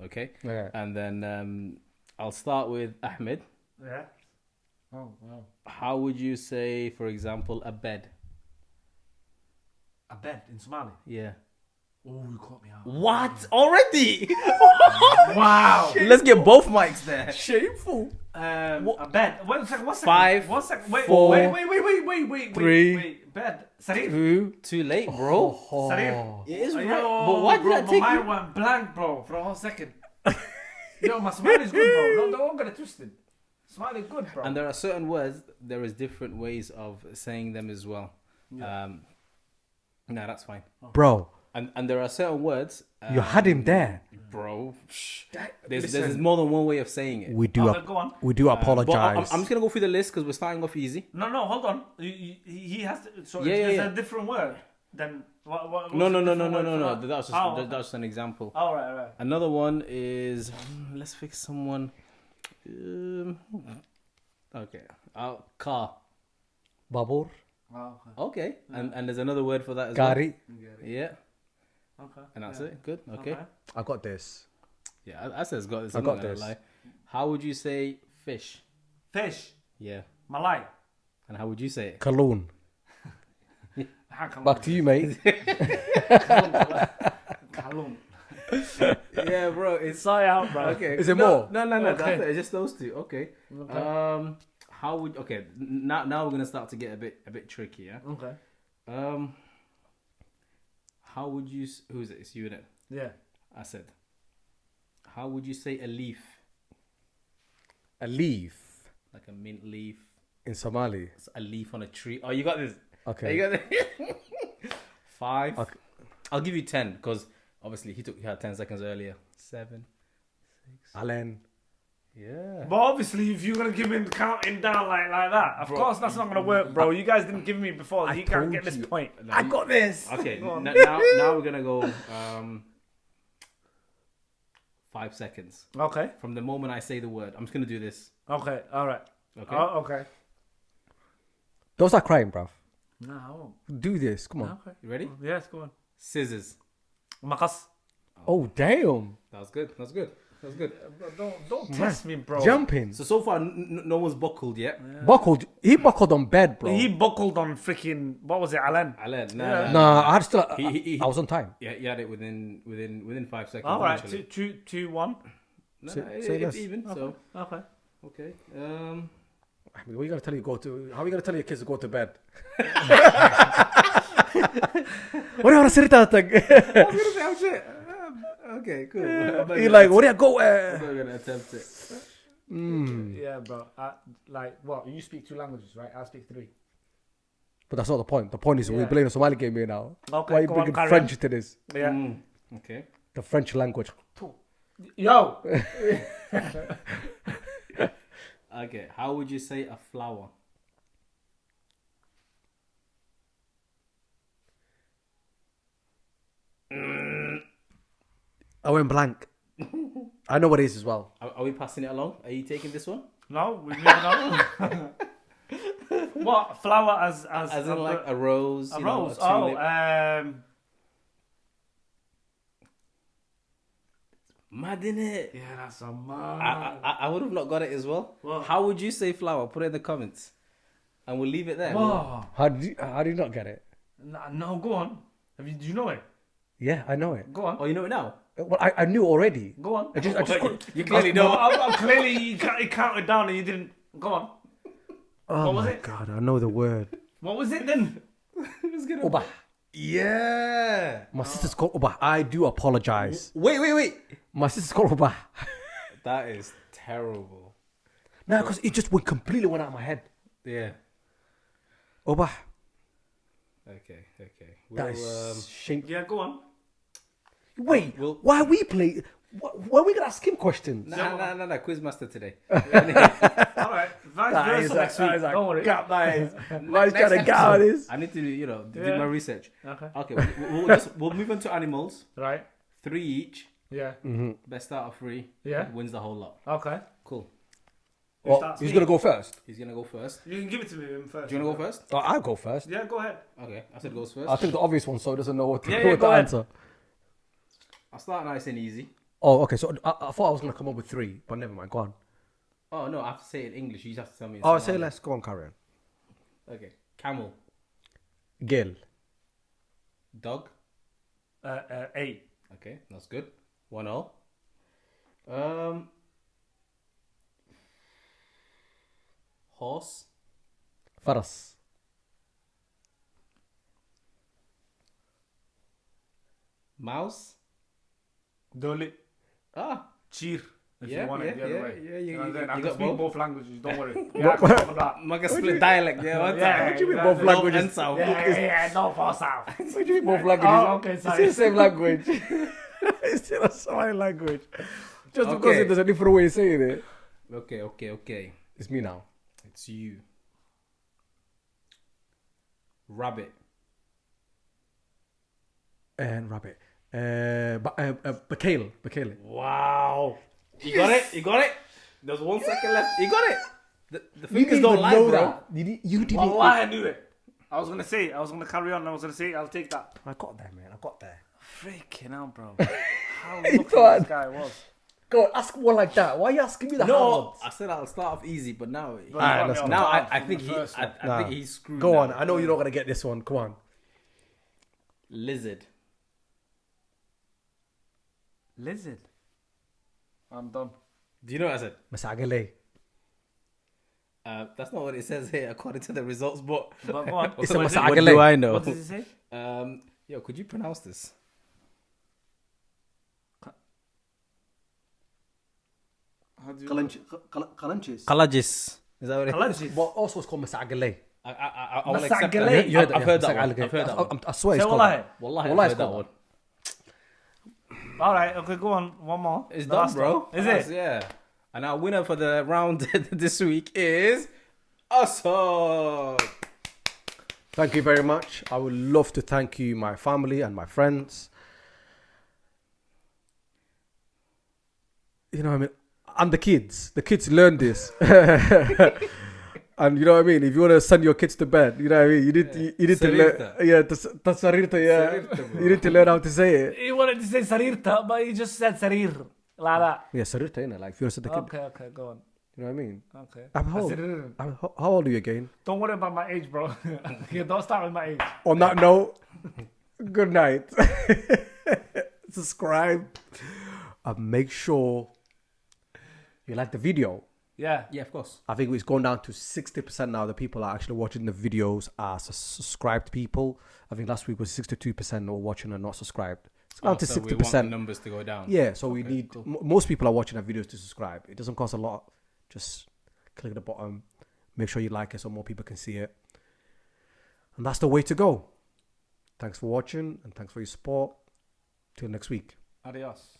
Speaker 3: Okay.
Speaker 1: Okay.
Speaker 3: And then I'll start with Ahmed.
Speaker 2: Yeah. Oh wow.
Speaker 3: How would you say, for example, a bed?
Speaker 2: A bed in Somali.
Speaker 3: Yeah.
Speaker 2: Oh, you caught me out.
Speaker 3: What already?
Speaker 2: Wow.
Speaker 3: Let's get both mics there.
Speaker 1: Shameful.
Speaker 2: A bed. One second.
Speaker 3: 5,
Speaker 2: One second. Wait.
Speaker 1: 4,
Speaker 2: Wait.
Speaker 1: 3,
Speaker 2: Wait. Bed. Sarir.
Speaker 1: 2.
Speaker 3: Too late, bro.
Speaker 2: Sarir.
Speaker 3: It is right.
Speaker 2: Yo,
Speaker 3: But why did
Speaker 2: bro,
Speaker 3: that take
Speaker 2: my
Speaker 3: you?
Speaker 2: mind went blank, bro, for a whole second. Yo, my Somali's good, bro. Don't get it twisted. Somali good, bro.
Speaker 3: And there are certain words. There is different ways of saying them as well.
Speaker 2: Yeah.
Speaker 3: No, that's fine.
Speaker 1: Bro,
Speaker 3: And there are certain words.
Speaker 1: you had him there.
Speaker 3: Bro. There's more than one way of saying it.
Speaker 1: We do
Speaker 2: go on.
Speaker 1: we do
Speaker 3: But
Speaker 1: apologize.
Speaker 3: I'm just gonna go through the list because we're starting off easy.
Speaker 2: No, hold on. He has to. So
Speaker 3: Yeah,
Speaker 2: if there's
Speaker 3: yeah.
Speaker 2: a different word, then what
Speaker 3: No.
Speaker 2: what's the different word for
Speaker 3: That was just
Speaker 2: Oh,
Speaker 3: that was just an example.
Speaker 2: All right.
Speaker 3: Another one is let's fix someone. Okay, car.
Speaker 1: Babur,
Speaker 2: Oh,
Speaker 3: Okay, and there's another word for that as well.
Speaker 1: Gari.
Speaker 3: Yeah,
Speaker 2: okay.
Speaker 3: and that's it. Good. Okay.
Speaker 1: I got this.
Speaker 3: Yeah, I said it's got this.
Speaker 1: I
Speaker 3: I'm
Speaker 1: got
Speaker 3: not gonna
Speaker 1: this.
Speaker 3: lie. How would you say fish?
Speaker 2: Fish.
Speaker 3: Yeah,
Speaker 2: Malay.
Speaker 3: and how would you say it?
Speaker 1: Kaloon.
Speaker 2: Kalun.
Speaker 1: Back to you, mate.
Speaker 2: Kalun.
Speaker 3: Yeah, bro. It's
Speaker 2: Sorry out, bro.
Speaker 3: okay.
Speaker 1: Is it more?
Speaker 3: No.
Speaker 2: Okay.
Speaker 3: That's it. It's just those two. Okay. How would now we're gonna start to get a bit tricky. Yeah.
Speaker 2: Okay.
Speaker 3: How would you? Who's it? It's you, innit?
Speaker 2: Yeah.
Speaker 3: I said. How would you say a leaf?
Speaker 1: A leaf
Speaker 3: Like a mint leaf.
Speaker 1: in Somali.
Speaker 3: It's a leaf on a tree. Oh, you got this.
Speaker 1: Okay.
Speaker 3: You got this. 5.
Speaker 1: Okay.
Speaker 3: I'll give you 10 because obviously he had 10 seconds earlier. 7. 6.
Speaker 1: Alan.
Speaker 3: Yeah.
Speaker 2: But obviously, if you're gonna give me the counting down like that, of course that's not gonna work, bro. You guys didn't give me before. You can't get this point.
Speaker 1: I got this.
Speaker 3: Okay. Now we're gonna go 5 seconds
Speaker 2: Okay.
Speaker 3: from the moment I say the word. I'm just gonna do this.
Speaker 2: Okay. All right.
Speaker 3: Okay.
Speaker 2: Oh, okay.
Speaker 1: Don't start crying, bruv.
Speaker 2: No, I won't.
Speaker 1: Do this. Come on.
Speaker 2: Okay.
Speaker 3: You ready?
Speaker 2: Yes, go on.
Speaker 3: Scissors.
Speaker 2: Makas.
Speaker 1: Oh, damn.
Speaker 3: That was good. That's good. That's good.
Speaker 2: Don't test me, bro.
Speaker 1: Jumping.
Speaker 3: So far, no one's buckled yet.
Speaker 1: Buckled. He buckled on bed, bro.
Speaker 2: He buckled on freaking what was it, Alan?
Speaker 3: Alan,
Speaker 2: Yeah.
Speaker 1: Nah, I had still.
Speaker 3: He-
Speaker 1: I was on time.
Speaker 3: Yeah, he had it within 5 seconds.
Speaker 2: All right,
Speaker 3: actually.
Speaker 2: 2-1.
Speaker 3: No,
Speaker 1: Say
Speaker 3: it's
Speaker 1: less.
Speaker 3: even. So
Speaker 2: Okay.
Speaker 3: okay.
Speaker 1: I mean, what are you gonna tell you go to? How are you gonna tell your kids to go to bed? What are you saying?
Speaker 3: I was gonna say, oh shit. Okay, cool.
Speaker 1: You're like, what do you go?
Speaker 3: I'm not gonna attempt it.
Speaker 2: Yeah, bro. Like what? You speak 2 languages, right? I speak 3.
Speaker 1: But that's not the point. The point is we're playing a Somali game here now.
Speaker 2: Okay,
Speaker 1: Why are you
Speaker 2: go on,
Speaker 1: bringing
Speaker 2: carry
Speaker 1: French into this?
Speaker 2: Yeah.
Speaker 3: Okay.
Speaker 1: The French language.
Speaker 2: Yo.
Speaker 3: Okay. How would you say a flower?
Speaker 1: I went blank. I know what it is as well.
Speaker 3: Are we passing it along? Are you taking this one?
Speaker 2: No, we're moving on. What flower as
Speaker 3: in like a rose?
Speaker 2: a
Speaker 3: you know,
Speaker 2: rose?
Speaker 3: a tulip? Mad, innit?
Speaker 2: Yeah, that's a man.
Speaker 3: I would have not got it as well.
Speaker 2: What?
Speaker 3: How would you say flower? Put it in the comments, and we'll leave it there.
Speaker 2: Whoa.
Speaker 1: How did you not get it?
Speaker 2: No, go on. Do you know it?
Speaker 1: Yeah, I know it.
Speaker 2: Go on.
Speaker 3: Oh, you know it now.
Speaker 1: Well, I knew already.
Speaker 2: Go on.
Speaker 1: I just couldn't.
Speaker 3: You clearly don't.
Speaker 2: Clearly, you counted down and you didn't. Go on.
Speaker 1: Oh
Speaker 2: What was
Speaker 1: my
Speaker 2: it?
Speaker 1: god, I know the word.
Speaker 2: What was it then?
Speaker 1: Uba.
Speaker 3: Yeah.
Speaker 1: My sister's called Uba. I do apologize.
Speaker 3: Wait.
Speaker 1: My sister's called Uba.
Speaker 3: That is terrible.
Speaker 1: No, because it just completely went out of my head.
Speaker 3: Yeah.
Speaker 1: Uba.
Speaker 3: Okay.
Speaker 1: That is shame.
Speaker 2: Yeah, go on.
Speaker 1: Wait, why are we play? Why are we gonna ask him questions?
Speaker 3: No. Quizmaster today.
Speaker 2: All right. Vice versa next week. Don't worry.
Speaker 1: Man's trying to get out of this.
Speaker 3: I need to, do my research.
Speaker 2: Okay.
Speaker 3: We'll move on to animals.
Speaker 2: Right.
Speaker 3: 3 each.
Speaker 2: Yeah.
Speaker 3: Best out of 3.
Speaker 2: Yeah.
Speaker 3: Wins the whole lot.
Speaker 2: Okay.
Speaker 3: Cool.
Speaker 1: Well, he's gonna go first.
Speaker 3: He's gonna go first.
Speaker 2: You can give it to me first.
Speaker 3: Do you wanna go first?
Speaker 1: Oh, I'll go first.
Speaker 2: Yeah, go ahead.
Speaker 3: Okay, I said goes first.
Speaker 1: I think the obvious one, so he doesn't know what to,
Speaker 2: Yeah,
Speaker 1: what
Speaker 2: go
Speaker 1: to
Speaker 2: ahead.
Speaker 1: answer.
Speaker 3: I'll start nice and easy.
Speaker 1: Oh, okay. So I thought I was gonna come up with 3, but never mind. Go on.
Speaker 3: Oh no, I have to say it in English. You just have to tell me. In
Speaker 1: Oh,
Speaker 3: Somali.
Speaker 1: say less. Go on, carry on.
Speaker 3: Okay. Camel.
Speaker 1: Gil.
Speaker 3: Dog.
Speaker 2: 8.
Speaker 3: Okay, that's good. 1-0. Horse.
Speaker 1: Faras.
Speaker 3: Mouse.
Speaker 2: Doli.
Speaker 3: Ah.
Speaker 2: Cheer. If
Speaker 3: Yeah,
Speaker 2: you want it
Speaker 3: yeah,
Speaker 2: the other
Speaker 3: yeah,
Speaker 2: way.
Speaker 3: yeah, you
Speaker 2: know what I'm saying? I
Speaker 3: got
Speaker 2: can speak
Speaker 3: both.
Speaker 2: both languages. Don't worry. Yeah, I can talk about that.
Speaker 3: Maka split dialect. Yeah, what
Speaker 2: Yeah,
Speaker 1: What do you mean
Speaker 2: exactly.
Speaker 1: both languages?
Speaker 3: and south.
Speaker 2: Yeah, no for south.
Speaker 1: What do you mean both languages?
Speaker 2: Oh, okay,
Speaker 1: It's
Speaker 2: sorry.
Speaker 1: the same language. It's still a Somali language. Just because
Speaker 3: Okay.
Speaker 1: there's a different way of saying it.
Speaker 3: Okay.
Speaker 1: It's me now.
Speaker 3: It's you. Rabbit.
Speaker 1: And rabbit. Bakale.
Speaker 2: Wow.
Speaker 3: You got it? There's 1 second left. You got it. The
Speaker 1: You
Speaker 3: fingers
Speaker 1: didn't
Speaker 3: don't
Speaker 1: even
Speaker 3: lie,
Speaker 1: know
Speaker 3: bro.
Speaker 1: that. You didn't.
Speaker 2: Wallahi, I knew it. I was going to say it. I was going to carry on. I was going to say it. I'll take that.
Speaker 1: I got there, man. I got there.
Speaker 2: Freaking hell, bro. How
Speaker 1: He
Speaker 2: lucky
Speaker 1: thought-
Speaker 2: this guy was.
Speaker 1: Go on, ask one like that. Why are you asking me the hard
Speaker 3: No,
Speaker 1: ones?
Speaker 3: I said I'll start off easy, but now,
Speaker 1: Alright, let's go.
Speaker 3: now I
Speaker 2: From
Speaker 3: think
Speaker 2: the
Speaker 3: he,
Speaker 2: first one.
Speaker 3: I think he's screwed.
Speaker 1: Go
Speaker 3: now.
Speaker 1: on. I know you're not gonna get this one. Come on.
Speaker 3: Lizard.
Speaker 2: Lizard. I'm done.
Speaker 3: Do you know what I said?
Speaker 1: Masagale.
Speaker 3: That's not what it says here according to the results, but
Speaker 2: But go on.
Speaker 1: It's a
Speaker 3: what
Speaker 1: masagale.
Speaker 3: do I know?
Speaker 2: What does it say?
Speaker 3: Yo, could you pronounce this?
Speaker 2: How do you...
Speaker 1: Kalanchis.
Speaker 3: Kalajis. Is that what it is?
Speaker 2: Kalajis.
Speaker 1: Well, also it's called Masagale.
Speaker 3: I will accept that.
Speaker 2: Masagale.
Speaker 1: You heard that,
Speaker 3: I've heard that
Speaker 1: Masagale.
Speaker 3: one. I've heard that one.
Speaker 1: I swear
Speaker 2: Say
Speaker 1: it's called
Speaker 2: wallahi.
Speaker 1: that.
Speaker 3: Wallahi,
Speaker 1: Wallahi,
Speaker 3: I've
Speaker 1: it's
Speaker 3: heard that
Speaker 1: called
Speaker 3: one.
Speaker 2: All right. Okay, go on. One more.
Speaker 3: It's
Speaker 2: The
Speaker 3: done,
Speaker 2: last
Speaker 3: bro.
Speaker 2: one. Is
Speaker 3: That's-
Speaker 2: it?
Speaker 3: Yeah. And our winner for the round this week is Awesome.
Speaker 1: Thank you very much. I would love to thank you, my family and my friends. You know what I mean? And the kids. The kids learn this. And you know what I mean? If you want to send your kids to bed, you know what I mean? You need to learn.
Speaker 3: Sarirta.
Speaker 1: Yeah, that's sarirta, yeah.
Speaker 3: Sarirta, bro.
Speaker 1: You need to learn how to say it.
Speaker 2: He wanted to say sarirta, but he just said sarir. Like that.
Speaker 1: Yeah, sarirta, innit? Like if you want to say the kid.
Speaker 2: Okay, go on.
Speaker 1: You know what I mean?
Speaker 2: Okay.
Speaker 1: I'm how old? How old are you again?
Speaker 2: Don't worry about my age, bro. Okay, don't start with my age.
Speaker 1: On that note, good night. Subscribe. And make sure you like the video.
Speaker 2: Yeah.
Speaker 3: Yeah, of course.
Speaker 1: I think it's gone down to 60% now. The people are actually watching the videos are subscribed people. I think last week was 62% were watching and not subscribed. It's down to
Speaker 3: So we want the
Speaker 1: 60%.
Speaker 3: numbers to go down.
Speaker 1: Yeah, so we
Speaker 3: Okay,
Speaker 1: need
Speaker 3: cool.
Speaker 1: most people are watching our videos to subscribe. It doesn't cost a lot. Just click the bottom, make sure you like it so more people can see it. And that's the way to go. Thanks for watching and thanks for your support. Till next week.
Speaker 2: Adios.